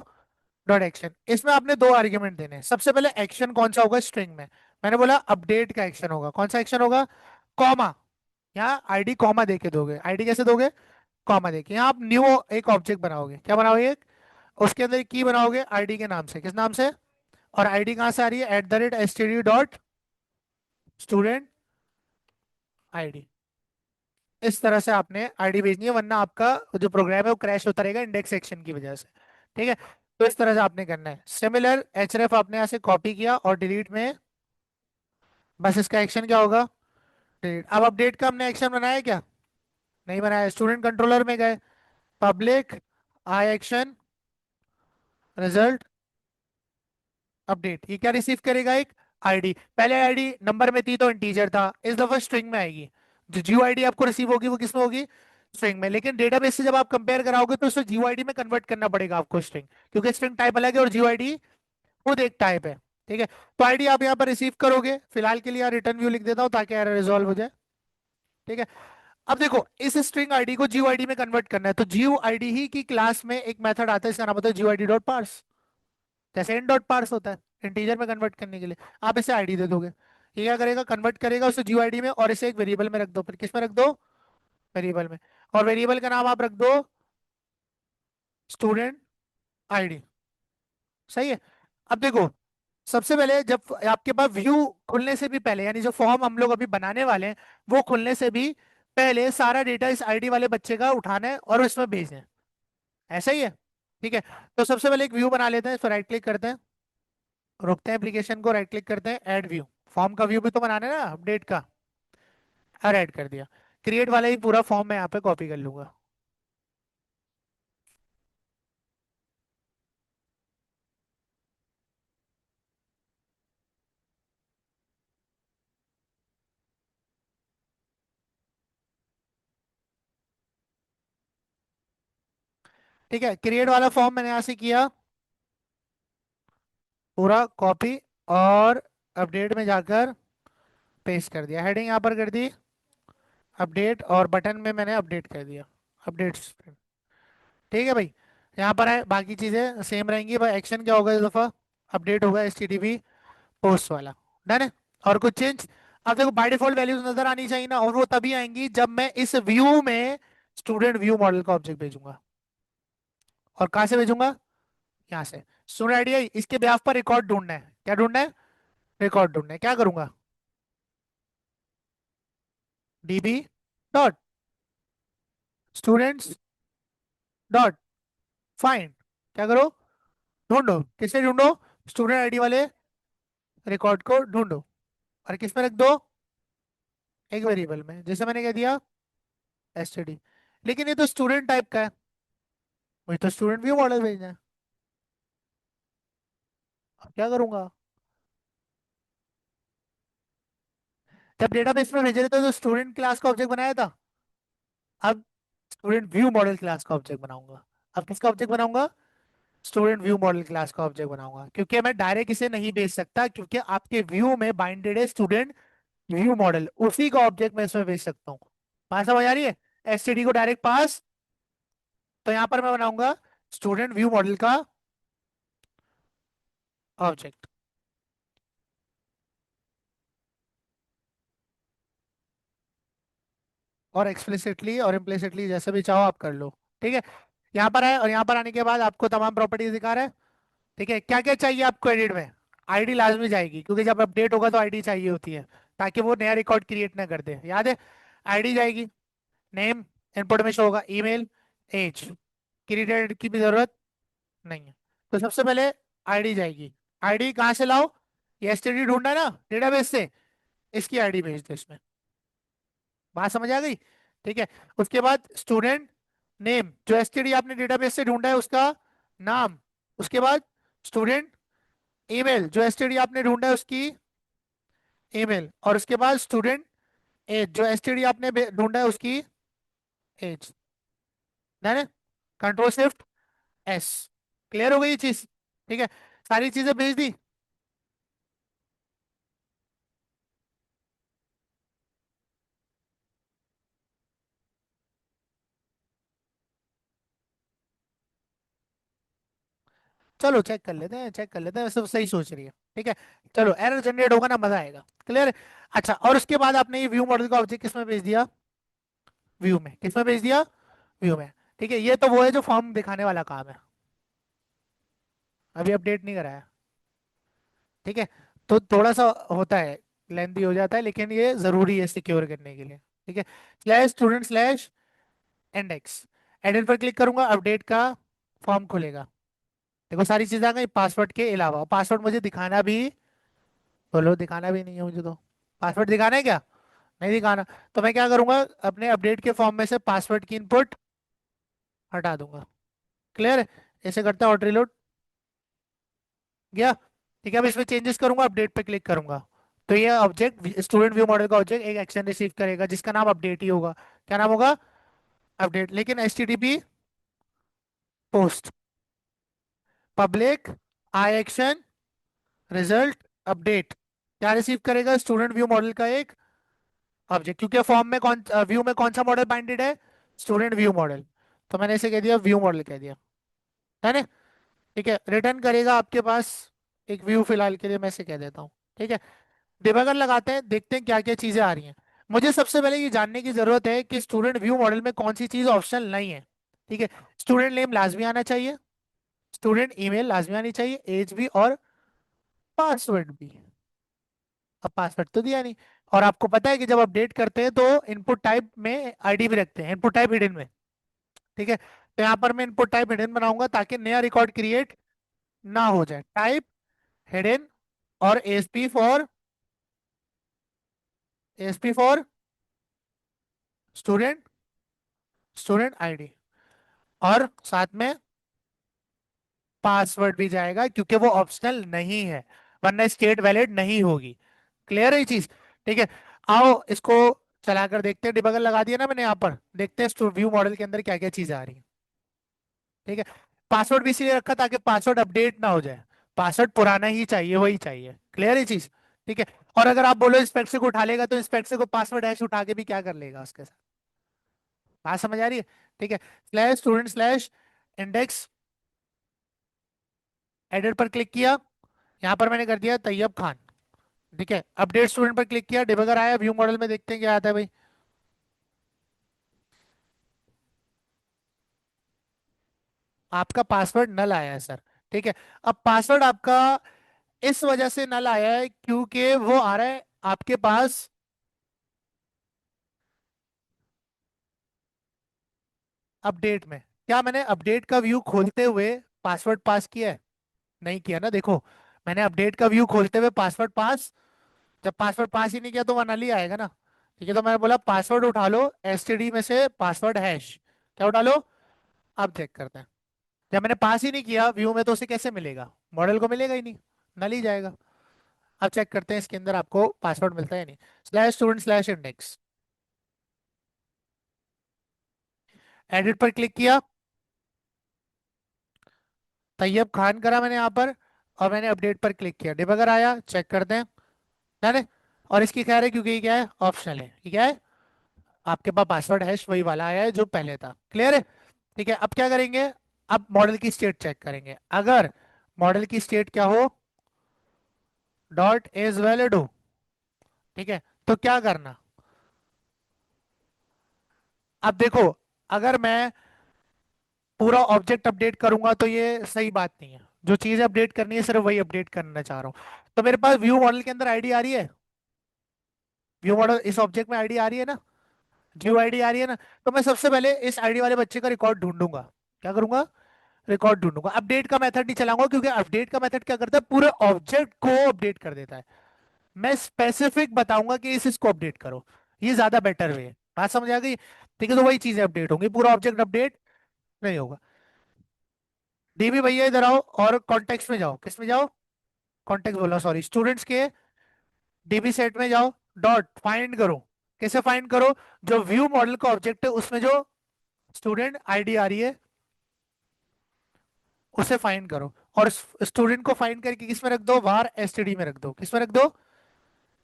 डॉट एक्शन। इसमें आपने दो आर्ग्यूमेंट देने हैं। सबसे पहले एक्शन कौन सा होगा स्ट्रिंग में, मैंने बोला अपडेट का एक्शन होगा, कौन सा एक्शन होगा, कॉमा, यहाँ आईडी कॉमा देके दोगे, आईडी कैसे दोगे, कॉमा देके। यहाँ आप न्यू एक ऑब्जेक्ट बनाओगे, क्या बनाओगे, एक, उसके अंदर की बनाओगे आईडी के नाम से, किस नाम से, और आईडी कहाँ से आ रही है, @std.student आईडी। इस तरह से आपने आईडी भेजनी है, वरना आपका जो प्रोग्राम है वो क्रैश होता रहेगा इंडेक्स सेक्शन की वजह से। ठीक है, तो इस तरह से आपने करना है। सिमिलर आपने यहाँ से कॉपी किया और डिलीट में, बस इसका एक्शन क्या होगा, डिलीट। अब अपडेट का हमने एक्शन बनाया है क्या? नहीं बनाया। स्टूडेंट कंट्रोलर में गए, public I action result update, ये क्या रिसीव करेगा, एक आईडी। पहले आईडी नंबर में थी तो इंटीजर था, इस दफा स्ट्रिंग में आएगी। जो जियो आईडी आपको रिसीव होगी वो किस में होगी, स्ट्रिंग में। लेकिन डेटाबेस से जब आप कंपेयर कराओगे तो उसको जियो आईडी में कन्वर्ट करना पड़ेगा आपको स्ट्रिंग, क्योंकि स्ट्रिंग टाइप अलग है और जियो आईडी खुद एक टाइप है। ठीक है, तो आईडी आप यहाँ पर रिसीव करोगे, फिलहाल के लिए रिटर्न व्यू लिख देता हूँ ताकि एरर रिजॉल्व हो जाए। ठीक है, अब देखो इस स्ट्रिंग आईडी को जियो आईडी में कन्वर्ट करना है, तो जियो आईडी ही की क्लास में एक मेथड आता है, इसका नाम होता है जियो आईडी डॉट पार्स, जैसे इन डॉट पार्स होता है इंटीजर में कन्वर्ट करने के लिए। आप इसे आईडी दे दोगे, ये क्या करेगा, कन्वर्ट करेगा उसे जियो आईडी में, और इसे एक वेरिएबल में रख दो, फिर किस में रख दो, वेरिएबल में। और वेरिएबल का नाम आप रख दो स्टूडेंट आईडी। सही है, अब देखो सबसे पहले जब आपके पास व्यू खुलने से भी पहले, यानी जो फॉर्म हम लोग अभी बनाने वाले हैं, वो खुलने से भी पहले सारा डेटा इस आईडी वाले बच्चे का उठाना है और उसमें भेजना है। ऐसा ही है? ठीक है। तो सबसे पहले एक व्यू बना लेते हैं, इस पर राइट क्लिक करते हैं, रुकते हैं एप्लीकेशन को, राइट क्लिक करते हैं, ऐड व्यू। फॉर्म का व्यू भी तो बनाना है ना, अपडेट का। हर ऐड कर दिया। क्रिएट वाला ही पूरा फॉर्म मैं यहाँ पे कॉपी कर लूंगा। ठीक है, क्रिएट वाला फॉर्म मैंने यहाँ से किया, पूरा कॉपी, और अपडेट में जाकर पेस्ट कर दिया, हेडिंग यहाँ पर कर दी अपडेट, और बटन में मैंने अपडेट कर दिया, अपडेट। ठीक है भाई। यहाँ पर है, बाकी चीजें सेम रहेंगी भाई। एक्शन क्या होगा इस दफा? अपडेट होगा HTTP पोस्ट वाला। डन है? और कुछ चेंज? अब देखो, बाय डिफॉल्ट वैल्यूज नजर आनी चाहिए ना, और वो तभी आएंगी जब मैं इस व्यू में स्टूडेंट व्यू मॉडल का ऑब्जेक्ट भेजूंगा। और कहाँ से भेजूंगा? यहाँ से। स्टूडेंट आईडी आई, इसके ब्याह पर रिकॉर्ड ढूंढना है। क्या ढूंढना है? रिकॉर्ड ढूंढना है। क्या करूंगा? DB dot students dot find. क्या करो? ढूंढो। किसे ढूंढो? स्टूडेंट आईडी वाले रिकॉर्ड को ढूंढो। और किस में रख दो? एक वेरिएबल में, जैसे मैंने कह दिया STD। लेकिन ये तो स्टूडेंट टाइप का है, मुझे तो स्टूडेंट व्यू मॉडल भेजना है। अब क्या करूंगा? जब डेटाबेस में भेज रहे थे तो स्टूडेंट क्लास का ऑब्जेक्ट बनाया था। अब स्टूडेंट व्यू मॉडल क्लास का ऑब्जेक्ट बनाऊंगा। अब किसका ऑब्जेक्ट बनाऊंगा? स्टूडेंट व्यू मॉडल क्लास का ऑब्जेक्ट बनाऊंगा, क्योंकि मैं डायरेक्ट इसे नहीं भेज सकता, क्योंकि आपके व्यू में बाइंडेड है स्टूडेंट व्यू मॉडल, उसी का ऑब्जेक्ट मैं इसमें भेज सकता हूँ। बात समझ आ रही है? STD को डायरेक्ट पास। तो यहां पर मैं बनाऊंगा स्टूडेंट व्यू मॉडल का ऑब्जेक्ट। और एक्सप्लिसिटली और इम्प्लिसिटली जैसे भी चाहो आप कर लो। ठीक है। यहाँ पर है, और यहाँ पर आने के बाद आपको तमाम प्रॉपर्टीज दिखा रहा है। ठीक है, क्या क्या चाहिए आपको एडिट में? आईडी लाजमी जाएगी, क्योंकि जब अपडेट होगा तो आईडी चाहिए होती है, ताकि वो नया रिकॉर्ड क्रिएट ना कर दे। याद है? आईडी जाएगी, नेम इनपुट में शो होगा, ईमेल, एज। क्रिएटेड की भी जरूरत नहीं है। तो सबसे पहले आईडी जाएगी। आईडी कहाँ से लाओ? ये STD ढूंढना है ना डेटाबेस से, इसकी आईडी भेज दो इसमें। बात समझ आ गई? ठीक है। उसके बाद स्टूडेंट नेम, जो STD आपने डेटाबेस से ढूंढा है उसका नाम। उसके बाद स्टूडेंट ईमेल, जो STD आपने ढूंढा है उसकी ईमेल। और उसके बाद स्टूडेंट एज, जो STD आपने ढूंढा है उसकी एज। डन। Ctrl+Shift+S। क्लियर हो गई ये चीज? ठीक है, सारी चीजें भेज दी। चलो चेक कर लेते हैं, चेक कर लेते हैं, सब सही सोच रही है। ठीक है। चलो, एरर जनरेट होगा ना, मजा आएगा। क्लियर है? अच्छा, और उसके बाद आपने ये व्यू मॉडल का ऑब्जेक्ट किसमें भेज दिया? व्यू में। किसमें भेज दिया? व्यू में। ठीक है, ये तो वो है जो फॉर्म दिखाने वाला काम है, अभी अपडेट नहीं कराया। ठीक है। तो थोड़ा सा होता है, लेंथी हो जाता है, लेकिन ये जरूरी है सिक्योर करने के लिए। ठीक है। /student/index, एडिट पर क्लिक करूंगा, अपडेट का फॉर्म खुलेगा। देखो सारी चीजें आ गई, पासवर्ड के अलावा। पासवर्ड मुझे दिखाना भी, बोलो, दिखाना भी नहीं है मुझे तो। पासवर्ड दिखाना है क्या? नहीं दिखाना। तो मैं क्या करूंगा, अपने अपडेट के फॉर्म में से पासवर्ड की इनपुट हटा दूंगा। क्लियर है? ऐसे करता है, ऑटो रिलोड गया। ठीक है, अब इसमें चेंजेस करूंगा, अपडेट पे क्लिक करूंगा, तो ये ऑब्जेक्ट स्टूडेंट व्यू मॉडल का ऑब्जेक्ट एक एक्शन रिसीव करेगा, जिसका नाम अपडेट ही होगा। क्या नाम होगा? अपडेट। लेकिन HTTP post public I action result update, क्या रिसीव करेगा? स्टूडेंट व्यू मॉडल का एक ऑब्जेक्ट, क्योंकि फॉर्म में कौन, व्यू में कौन सा मॉडल बाइंडेड है? Student view model. तो मैंने इसे कह दिया व्यू मॉडल कह दिया, है ना? ठीक है, रिटर्न करेगा आपके पास एक व्यू, फिलहाल के लिए मैं इसे कह देता हूँ। ठीक है। डिबगर लगाते हैं, देखते हैं क्या क्या चीजें आ रही हैं। मुझे सबसे पहले ये जानने की जरूरत है कि स्टूडेंट व्यू मॉडल में कौन सी चीज ऑप्शनल नहीं है। ठीक है। स्टूडेंट नेम लाजमी आना चाहिए, स्टूडेंट ईमेल लाजमी आनी चाहिए, एज भी, और पासवर्ड भी। अब पासवर्ड तो दिया नहीं। और आपको पता है कि जब अपडेट करते हैं तो इनपुट टाइप में आईडी भी रखते हैं, इनपुट टाइप हिडन में। ठीक है, तो यहाँ पर मैं इनपुट टाइप हिडन बनाऊंगा ताकि नया रिकॉर्ड क्रिएट ना हो जाए। टाइप हिडन, और SP for student, student ID, और साथ में पासवर्ड भी जाएगा क्योंकि वो ऑप्शनल नहीं है, वरना स्टेट वैलिड नहीं होगी। क्लियर है ये चीज? ठीक है। आओ इसको चलाकर देखते हैं। डिबगर लगा दिया ना मैंने यहाँ पर, देखते हैं व्यू मॉडल के अंदर क्या क्या चीजें आ रही है। ठीक है। पासवर्ड भी इसीलिए रखा ताकि पासवर्ड अपडेट ना हो जाए, पासवर्ड पुराना ही चाहिए, वही चाहिए। क्लियर है चीज? ठीक है। और अगर आप बोलो इंस्पेक्टर को उठा लेगा, तो इंस्पेक्टर को पासवर्ड हैश उठा के भी क्या कर लेगा उसके साथ। बात समझ आ रही है? ठीक है। Slash student slash index, edit पर क्लिक किया, यहाँ पर मैंने कर दिया तैयब खान। ठीक है, अपडेट स्टूडेंट पर क्लिक किया, डिबगर आया, व्यू मॉडल में देखते हैं क्या आता है भाई। आपका पासवर्ड नल आया है सर। ठीक है। अब पासवर्ड आपका इस वजह से नल आया है क्योंकि वो आ रहा है आपके पास अपडेट में। क्या मैंने अपडेट का व्यू खोलते हुए पासवर्ड पास किया है? नहीं किया ना, देखो। मैंने अपडेट का व्यू खोलते हुए पासवर्ड पास, जब पासवर्ड पास ही नहीं किया तो वह नल ही आएगा ना। ठीक है, तो मैंने बोला पासवर्ड उठा लो एसटीडी में से, पासवर्ड हैश। क्या उठा लो? अब चेक करते हैं। जब मैंने पास ही नहीं किया व्यू में तो उसे कैसे मिलेगा? मॉडल को मिलेगा ही नहीं, नल ही जाएगा। अब चेक करते हैं इसके अंदर आपको पासवर्ड मिलता है या नहीं। Slash student slash index, edit पर क्लिक किया, तैयब खान करा मैंने यहाँ पर, और मैंने अपडेट पर क्लिक किया, डिबगर आया, चेक करते हैं। है ना? और इसकी खैर है क्योंकि ये क्या है, ऑप्शनल है। ये क्या है? आपके पास पासवर्ड हैश वही वाला आया है जो पहले था। क्लियर है? ठीक है, अब क्या करेंगे? अब मॉडल की स्टेट चेक करेंगे। अगर मॉडल की स्टेट क्या हो, डॉट इज वैलिड हो, ठीक है, तो क्या करना? अब देखो, अगर मैं पूरा ऑब्जेक्ट अपडेट करूंगा तो ये सही बात नहीं है। जो चीजें अपडेट करनी है सिर्फ वही अपडेट करना चाह रहा हूँ। तो मेरे पास व्यू मॉडल के अंदर आईडी आ रही है, व्यू मॉडल इस ऑब्जेक्ट में आईडी आ रही है ना, ड्यू आईडी आ रही है ना। तो मैं सबसे पहले इस आईडी वाले बच्चे का रिकॉर्ड ढूंढूंगा। क्या करूंगा? रिकॉर्ड ढूंढूंगा। अपडेट का मेथड नहीं चलाऊंगा क्योंकि अपडेट का मेथड क्या करता है, पूरे ऑब्जेक्ट को अपडेट कर देता है। मैं स्पेसिफिक बताऊंगा कि इसको अपडेट करो, ये ज्यादा बेटर वे है। बात समझ आ गई? ठीक है, तो वही चीजें अपडेट होंगी, पूरा ऑब्जेक्ट अपडेट नहीं होगा। डीबी भैया इधर आओ और कॉन्टेक्स्ट में जाओ। किस में जाओ? कॉन्टेक्स्ट बोला, सॉरी, स्टूडेंट्स के डीबी सेट में जाओ, डॉट फाइंड करो। कैसे फाइंड करो? जो व्यू मॉडल का ऑब्जेक्ट है उसमें जो स्टूडेंट आईडी आ रही है उसे फाइंड करो, और स्टूडेंट को फाइंड करके किस में रख दो, वार एसटीडी में रख दो। किस में रख दो?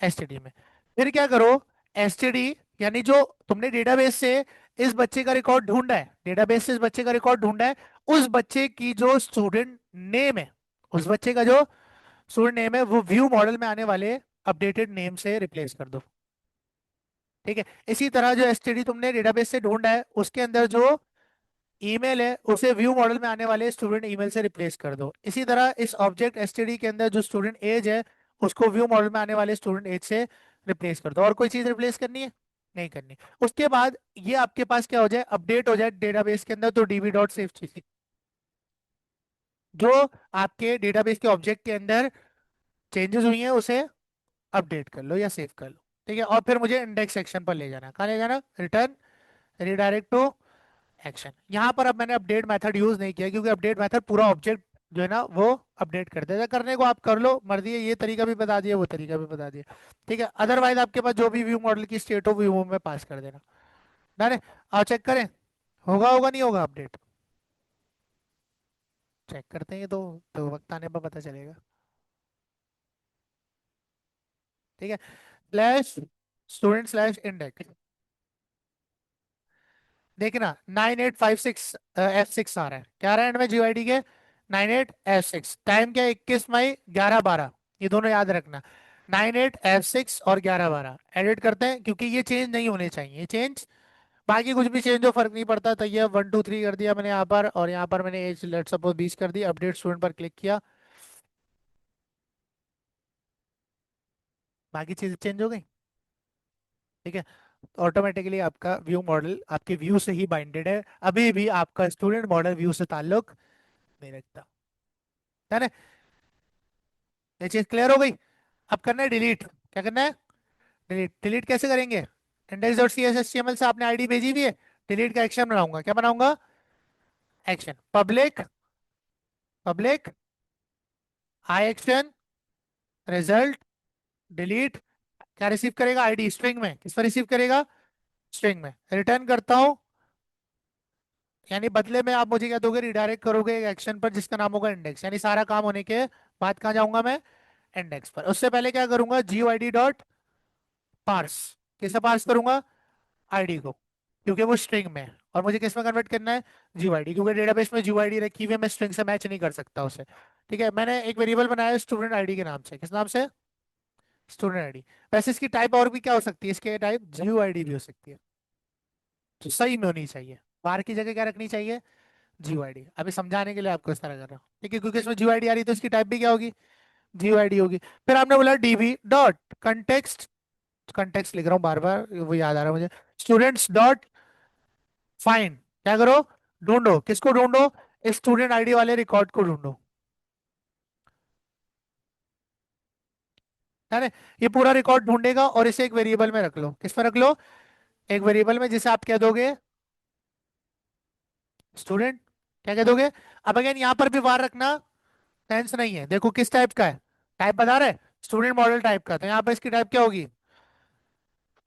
एसटीडी में। फिर क्या करो? एसटीडी यानी जो तुमने डेटाबेस से इस बच्चे का रिकॉर्ड ढूंढा है, डेटाबेस से इस बच्चे का रिकॉर्ड ढूंढा है, उस बच्चे की जो स्टूडेंट नेम है, उस बच्चे का जो स्टूडेंट नेम है वो व्यू मॉडल में आने वाले अपडेटेड नेम से रिप्लेस कर दो। ठीक है, इसी तरह जो एसटीडी तुमने डेटाबेस से ढूंढा है उसके अंदर जो ईमेल है उसे व्यू मॉडल में आने वाले स्टूडेंट ईमेल से रिप्लेस कर दो। इसी तरह इस ऑब्जेक्ट एसटीडी के अंदर जो स्टूडेंट एज है उसको व्यू मॉडल में आने वाले स्टूडेंट एज से रिप्लेस कर दो। और कोई चीज रिप्लेस करनी है? नहीं करनी। उसके बाद ये आपके पास क्या हो जाए, अपडेट हो जाए डेटाबेस के अंदर, तो डीबी डॉट सेव जो आपके डेटाबेस के ऑब्जेक्ट के अंदर चेंजेस हुई हैं उसे अपडेट कर लो या सेव कर लो। ठीक है, और फिर मुझे इंडेक्स सेक्शन पर ले जाना। कहाँ ले जाना? Return redirect to action. यहाँ पर अब मैंने अपडेट मेथड यूज नहीं किया क्योंकि अपडेट मेथड पूरा ऑब्जेक्ट जो है ना वो अपडेट कर देता है। करने को आप कर लो, मर्जी है, ये तरीका भी बता दिया, वो तरीका भी बता दिया। ठीक है, अदरवाइज आपके पास जो भी व्यू मॉडल की स्टेट हो व्यू में पास कर देना। डन है? आओ चेक करें, होगा होगा नहीं होगा अपडेट। चेक करते हैं, ये तो वक्त आने पर पता चलेगा। ठीक है, स्लैश स्टूडेंट स्लैश इंडेक्स, देखना 9856 F6 आ रहा है। क्या आ रहा है एंड में जीओआईडी के? 98F6। टाइम क्या है? 21 मई 11:12। ये दोनों याद रखना, 98F6 और 11:12। एडिट करते हैं क्योंकि ये चेंज नहीं होने चाहिए, ये चेंज, बाकी कुछ भी चेंज हो फर्क नहीं पड़ता। तो ये 1 2 3 कर दिया मैंने यहाँ पर, और यहाँ पर मैंने एज लेट सपोज 20 कर दी। अपडेट स्टूडेंट पर क्लिक किया, बाकी चीजें चेंज हो गई। ठीक है, ऑटोमेटिकली आपका व्यू मॉडल आपके व्यू से ही बाइंडेड है, अभी भी आपका स्टूडेंट मॉडल व्यू से ताल्लुक नहीं रखता। है ना? ये चीज क्लियर हो गई। अब करना है डिलीट। क्या करना है? डिलीट। डिलीट कैसे करेंगे? Index dot C S H T M L से आपने आईडी भेजी हुई है। डिलीट का एक्शन बनाऊंगा। क्या बनाऊंगा? Action public. Public I action result delete. क्या रिसीव करेगा? आईडी स्ट्रिंग में। किस पर रिसीव करेगा? स्ट्रिंग में। रिटर्न करता हूं, यानी बदले में आप मुझे क्या दोगे? रिडायरेक्ट करोगे एक एक्शन पर जिसका नाम होगा इंडेक्स, यानी सारा काम होने के बाद कहाँ जाऊंगा मैं? इंडेक्स पर। उससे पहले क्या करूंगा? जी ओ आई डी डॉट पार्स। किसे पार्स करूंगा? आईडी को, क्योंकि वो स्ट्रिंग में है और मुझे किस में कन्वर्ट करना है? जीओआईडी, क्योंकि डेटाबेस में जीओआईडी रखी हुई है, मैं स्ट्रिंग से मैच नहीं कर सकता उसे। ठीक है, मैंने एक वेरिएबल बनाया है स्टूडेंट आईडी के नाम से। किस नाम से? Student ID. वैसे इसकी टाइप और भी क्या हो सकती है? इसकी टाइप जीओआईडी भी हो सकती है, तो सही में होनी चाहिए। बाहर की जगह क्या रखनी चाहिए? जीओआईडी। अभी समझाने के लिए आपको इस तरह कर रहा हूँ, ठीक है, क्योंकि इसमें जीओआईडी आ रही है तो इसकी टाइप भी क्या होगी? जीओआईडी होगी। फिर आपने बोला डीबी डॉट कंटेक्स्ट। कंटेक्स्ट लिख रहा हूँ बार बार, वो याद आ रहा है मुझे। Students dot find. क्या करो? ढूंढो। किसको ढूंढो? स्टूडेंट आईडी वाले रिकॉर्ड को ढूंढो। है ना? ये पूरा रिकॉर्ड ढूंढेगा और इसे एक वेरिएबल में रख लो। किस में रख लो? एक वेरिएबल में, जिसे आप कह दोगे स्टूडेंट। क्या कह दोगे? अब अगेन यहाँ पर भी वार रखना सेंस नहीं है। देखो किस टाइप का है, टाइप बता रहे, स्टूडेंट मॉडल टाइप का, तो यहाँ पर इसकी टाइप क्या होगी?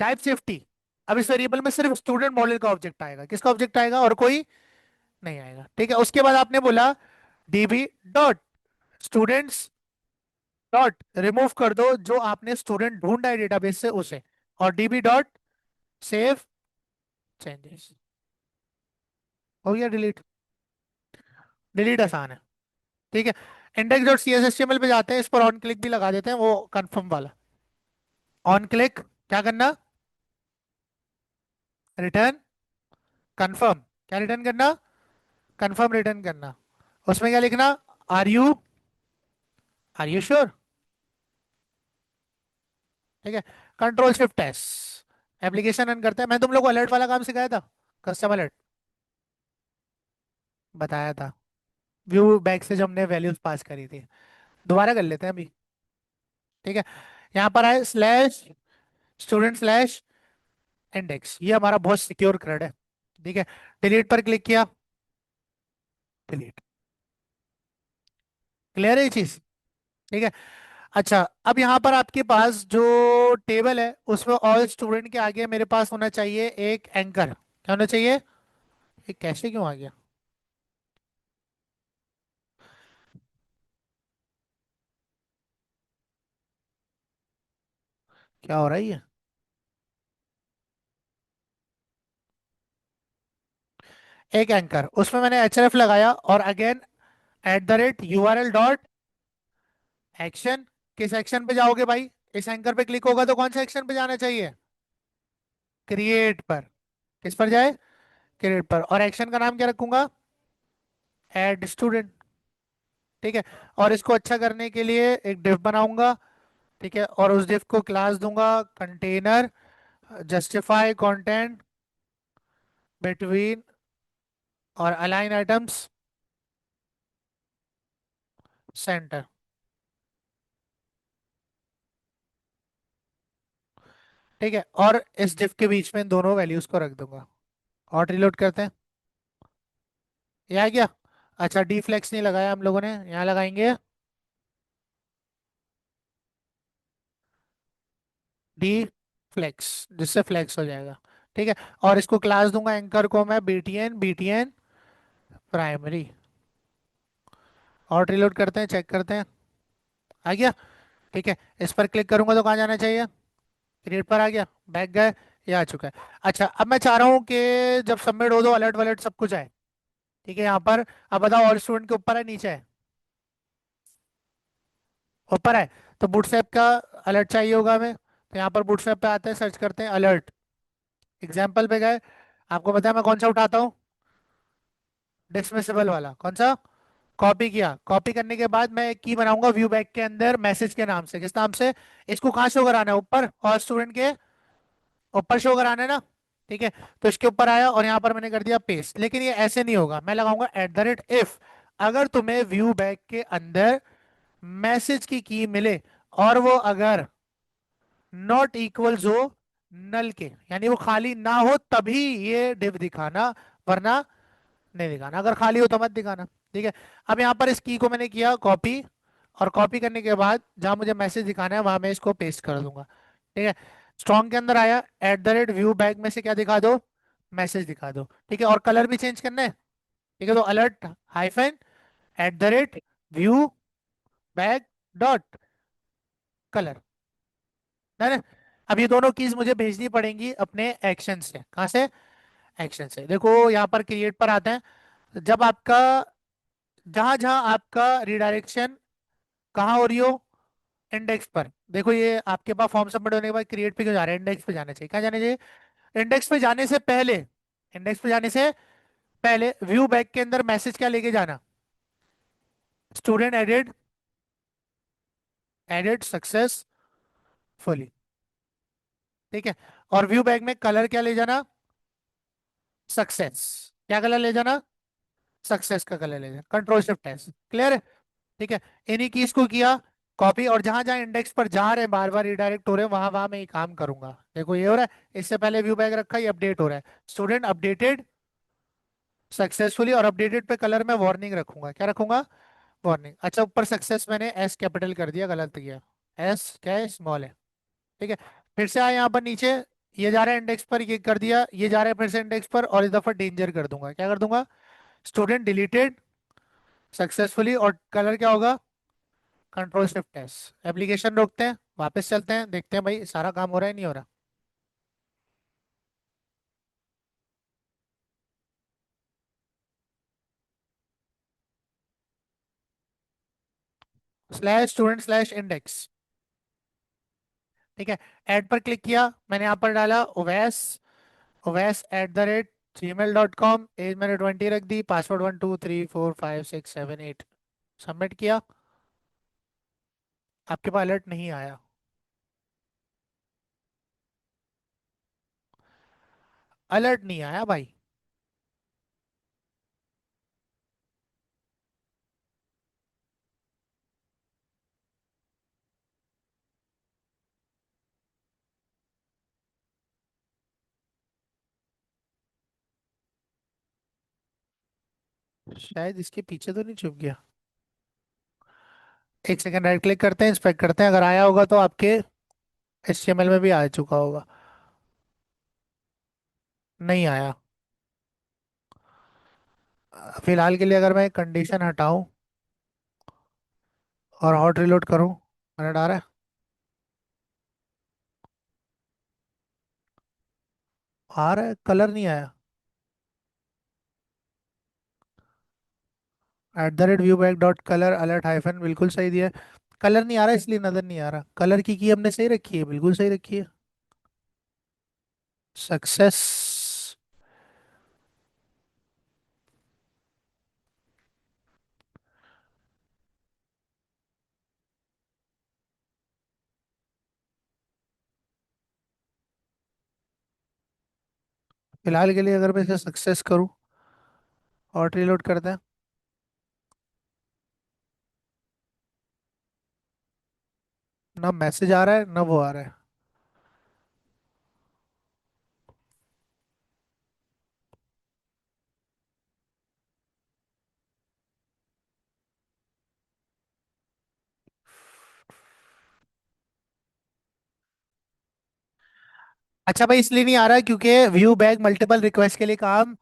Type safety. अब इस वेरिएबल में सिर्फ स्टूडेंट मॉडल का ऑब्जेक्ट आएगा। किसका ऑब्जेक्ट आएगा? और कोई नहीं आएगा। ठीक है, उसके बाद आपने बोला dB dot students dot remove कर दो जो आपने स्टूडेंट ढूंढा है डेटाबेस से उसे, और डीबी डॉट सेव चेंजेस। हो गया डिलीट। डिलीट आसान है। ठीक है, index dot C S H T M L पे जाते हैं, इस पर ऑन क्लिक भी लगा देते हैं, वो कंफर्म वाला। ऑन क्लिक क्या करना? Return confirm. क्या रिटर्न करना? कंफर्म रिटर्न करना। उसमें क्या लिखना? Are you sure? ठीक है, control shift S, application run करते हैं। मैं तुम लोग को अलर्ट वाला काम सिखाया था, कस्टम अलर्ट बताया था। व्यू बैक से जो हमने वैल्यूज पास करी थी, दोबारा कर लेते हैं अभी। ठीक है, यहाँ पर आए स्लैश स्टूडेंट स्लैश इंडेक्स, ये हमारा बहुत सिक्योर क्रेड है। ठीक है, डिलीट पर क्लिक किया, डिलीट। क्लियर है ये चीज? ठीक है। अच्छा, अब यहाँ पर आपके पास जो टेबल है उसमें ऑल स्टूडेंट के आगे मेरे पास होना चाहिए एक एंकर। क्या होना चाहिए? ये कैसे क्यों आ गया? क्या हो रहा है ये? एक एंकर, उसमें मैंने एच एफ लगाया और again at the rate you R L dot action. किस एक्शन पे जाओगे भाई? इस एंकर पे क्लिक होगा तो कौन से एक्शन पे जाना चाहिए? क्रिएट पर। किस पर जाए? क्रिएट पर। और एक्शन का नाम क्या रखूंगा? Add student. ठीक है, और इसको अच्छा करने के लिए एक डिव बनाऊंगा। ठीक है, और उस डिव को क्लास दूंगा कंटेनर जस्टिफाई कंटेंट बिटवीन और अलाइन आइटम्स सेंटर। ठीक है, और इस डिव के बीच में इन दोनों वैल्यूज को रख दूंगा। और रिलोड करते हैं। ये आ गया। अच्छा, डी फ्लेक्स नहीं लगाया हम लोगों ने, यहाँ लगाएंगे डी फ्लेक्स, जिससे फ्लेक्स हो जाएगा। ठीक है, और इसको क्लास दूंगा एंकर को मैं बीटीएन बीटीएन प्राइमरी। और रिलोड करते हैं, चेक करते हैं। आ गया। ठीक है, इस पर क्लिक करूंगा तो कहाँ जाना चाहिए? क्रिएट पर आ गया, बैक गए, ये आ चुका है। अच्छा, अब मैं चाह रहा हूँ कि जब सबमिट हो तो अलर्ट वलर्ट सब कुछ आए। ठीक है, यहाँ पर अब बताओ ऑल स्टूडेंट के ऊपर है नीचे है? ऊपर है। तो बूटस्ट्रैप का अलर्ट चाहिए होगा हमें, तो यहाँ पर बूटस्ट्रैप पे आते हैं, सर्च करते हैं अलर्ट, एग्जाम्पल पे गए। आपको पता है मैं कौन सा उठाता हूँ? डिसमिसेबल वाला। कौन सा? कॉपी किया, कॉपी करने के बाद मैं एक की बनाऊंगा व्यू बैक के अंदर मैसेज के नाम से। किस नाम से? इसको कहाँ शो कराना है? ऊपर, और स्टूडेंट के ऊपर शो कराना है ना। ठीक है, तो इसके ऊपर आया और यहाँ पर मैंने कर दिया पेस्ट। लेकिन ये ऐसे नहीं होगा, मैं लगाऊंगा @ इफ अगर तुम्हें व्यू बैक के अंदर मैसेज की मिले और वो अगर नॉट इक्वल्स हो नल के, यानी वो खाली ना हो, तभी ये डिव दिखाना, वरना नहीं दिखाना। अगर खाली हो तो मत दिखाना। ठीक है, अब यहाँ पर इस की को मैंने किया कॉपी, और कॉपी करने के बाद जहां मुझे मैसेज दिखाना है वहां मैं इसको पेस्ट कर दूंगा। ठीक है, स्ट्रॉन्ग के अंदर आया, @ व्यू बैक में से क्या दिखा दो? मैसेज दिखा दो। ठीक है, और कलर भी चेंज करना है। ठीक है, तो alert hyphen @view back dot colour. है ना? अब ये दोनों कीज मुझे भेजनी पड़ेंगी अपने एक्शन से। कहाँ से? एक्शन से। देखो यहाँ पर क्रिएट पर आते हैं। जब आपका, जहां जहां आपका रिडायरेक्शन कहाँ हो रही हो, इंडेक्स पर। देखो ये आपके पास फॉर्म सबमिट होने के बाद क्रिएट पे क्यों जा रहा है? इंडेक्स पे जाना चाहिए। क्या जाना चाहिए? इंडेक्स पे जाने से पहले, इंडेक्स पे जाने से पहले व्यू बैक के अंदर मैसेज क्या लेके जाना? Student added, added successfully. ठीक है, और व्यू बैक में कलर क्या ले जाना? सक्सेस। क्या कलर ले जाना? सक्सेस का कलर ले जाना। Control shift S. क्लियर है? ठीक है, इन्हीं कीज को किया कॉपी, और जहां जहां इंडेक्स पर जा रहे हैं, बार बार रिडायरेक्ट हो रहे हैं, वहां वहां मैं ये काम करूंगा। देखो ये हो रहा है, इससे पहले व्यू बैक रखा, ये अपडेट हो रहा है। स्टूडेंट अपडेटेड सक्सेसफुली, और अपडेटेड पे कलर में वार्निंग रखूंगा। क्या रखूंगा? वार्निंग। अच्छा, ऊपर सक्सेस मैंने एस कैपिटल कर दिया, गलत किया। एस क्या है? स्मॉल है। ठीक है, फिर से आए यहाँ पर नीचे, ये जा रहा है इंडेक्स पर, ये कर दिया, ये जा रहा है फिर से इंडेक्स पर, और इस दफा डेंजर कर दूंगा। क्या कर दूंगा? स्टूडेंट डिलीटेड सक्सेसफुली, और कलर क्या होगा? Control shift S. एप्लीकेशन रोकते हैं, वापस चलते हैं, देखते हैं भाई सारा काम हो रहा है नहीं हो रहा। /student/index। ठीक है, ऐड पर क्लिक किया, मैंने यहाँ पर डाला ओवैस, ओवैस @gmail.com, एज मैंने 20 रख दी, पासवर्ड 1 2 3 4 5 6 7 8। सबमिट किया, आपके पास अलर्ट नहीं आया। अलर्ट नहीं आया भाई। शायद इसके पीछे तो नहीं छुप गया। एक सेकंड, राइट क्लिक करते हैं, इंस्पेक्ट करते हैं, अगर आया होगा तो आपके HTML में भी आ चुका होगा। नहीं आया। फिलहाल के लिए अगर मैं कंडीशन हटाऊं और हॉट रिलोड करूं, अलर्ट आ रहा है? आ रहा है, कलर नहीं आया। @viewback.color अलर्ट हाइफन बिल्कुल सही दिया है। कलर नहीं आ रहा इसलिए नजर नहीं आ रहा। कलर की हमने सही रखी है, बिल्कुल सही रखी है। सक्सेस। फिलहाल के लिए अगर मैं इसे सक्सेस करूं और रिलोड करते हैं, ना मैसेज आ रहा है ना वो आ रहा है। अच्छा भाई, इसलिए नहीं आ रहा क्योंकि व्यू बैक मल्टीपल रिक्वेस्ट के लिए काम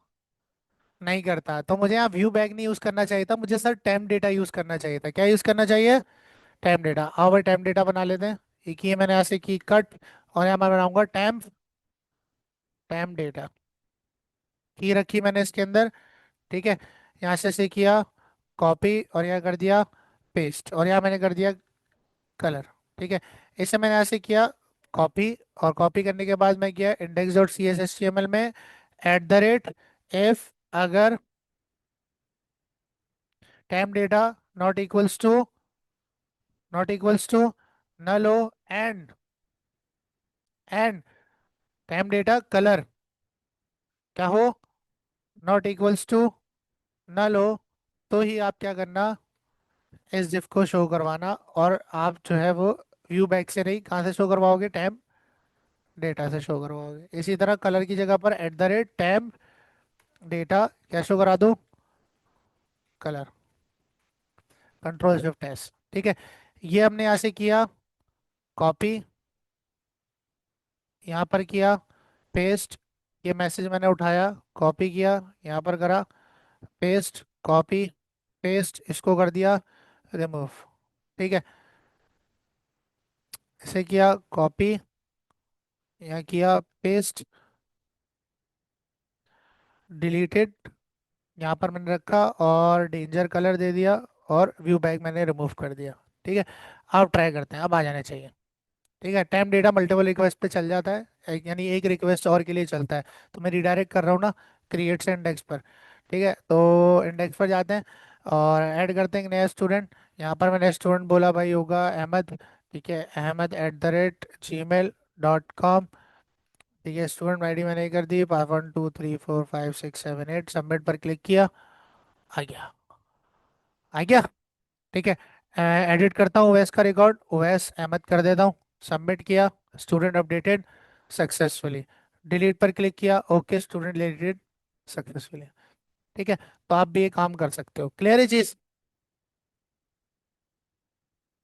नहीं करता। तो मुझे यहाँ व्यू बैक नहीं यूज करना चाहिए था, मुझे सर टेम्प डेटा यूज करना चाहिए था। क्या यूज करना चाहिए? Temp data. आओ भाई टेम्प डेटा बना लेते हैं। एक ही है, मैंने ऐसे की कट, और यहाँ मैं बनाऊंगा टेम्प, टेम्प डेटा की रखी मैंने इसके अंदर। ठीक है, यहाँ से किया कॉपी, और यहाँ कर दिया पेस्ट, और यहाँ मैंने कर दिया कलर। ठीक है, इसे मैंने ऐसे किया कॉपी, और कॉपी करने के बाद मैं किया index.cshtml में @if अगर time data not equals to null हो and and time data colour क्या हो, नॉट इक्वल्स टू नल हो, तो ही आप क्या करना, इस diff को शो करवाना। और आप जो है वो व्यू बैक से नहीं, कहाँ से शो करवाओगे, टाइम डेटा से शो करवाओगे। इसी तरह कलर की जगह पर @ टाइम डेटा क्या शो करा दो, कलर। Ctrl+Shift+S, ठीक है। ये हमने यहाँ से किया कॉपी, यहाँ पर किया पेस्ट, ये मैसेज मैंने उठाया कॉपी किया, यहाँ पर करा पेस्ट, कॉपी पेस्ट, इसको कर दिया रिमूव, ठीक है। इसे किया कॉपी, यहाँ किया पेस्ट, डिलीटेड, यहाँ पर मैंने रखा और डेंजर कलर दे दिया, और व्यू बैक मैंने रिमूव कर दिया, ठीक है। अब ट्राई करते हैं, अब आ जाने चाहिए। ठीक है, टाइम डेटा मल्टीपल रिक्वेस्ट पे चल जाता है, यानी एक रिक्वेस्ट और के लिए चलता है। तो मैं रिडायरेक्ट कर रहा हूँ ना, क्रिएट से इंडेक्स पर। ठीक है, तो इंडेक्स पर जाते हैं और ऐड करते हैं एक नया स्टूडेंट। यहाँ पर मैंने स्टूडेंट बोला भाई होगा अहमद, ठीक है, ahmed@gmail.com। ठीक है, स्टूडेंट आईडी मैंने ये कर दी 1 2 3 4 5 6 7 8, सबमिट पर क्लिक किया, आ गया, आ गया, ठीक है। एडिट करता हूँ ओएस का रिकॉर्ड, ओएस अहमद कर देता हूँ, सबमिट किया, स्टूडेंट अपडेटेड सक्सेसफुली। डिलीट पर क्लिक किया, ओके, स्टूडेंट डिलीटेड सक्सेसफुली। ठीक है, तो आप भी ये काम कर सकते हो। क्लियर है चीज़।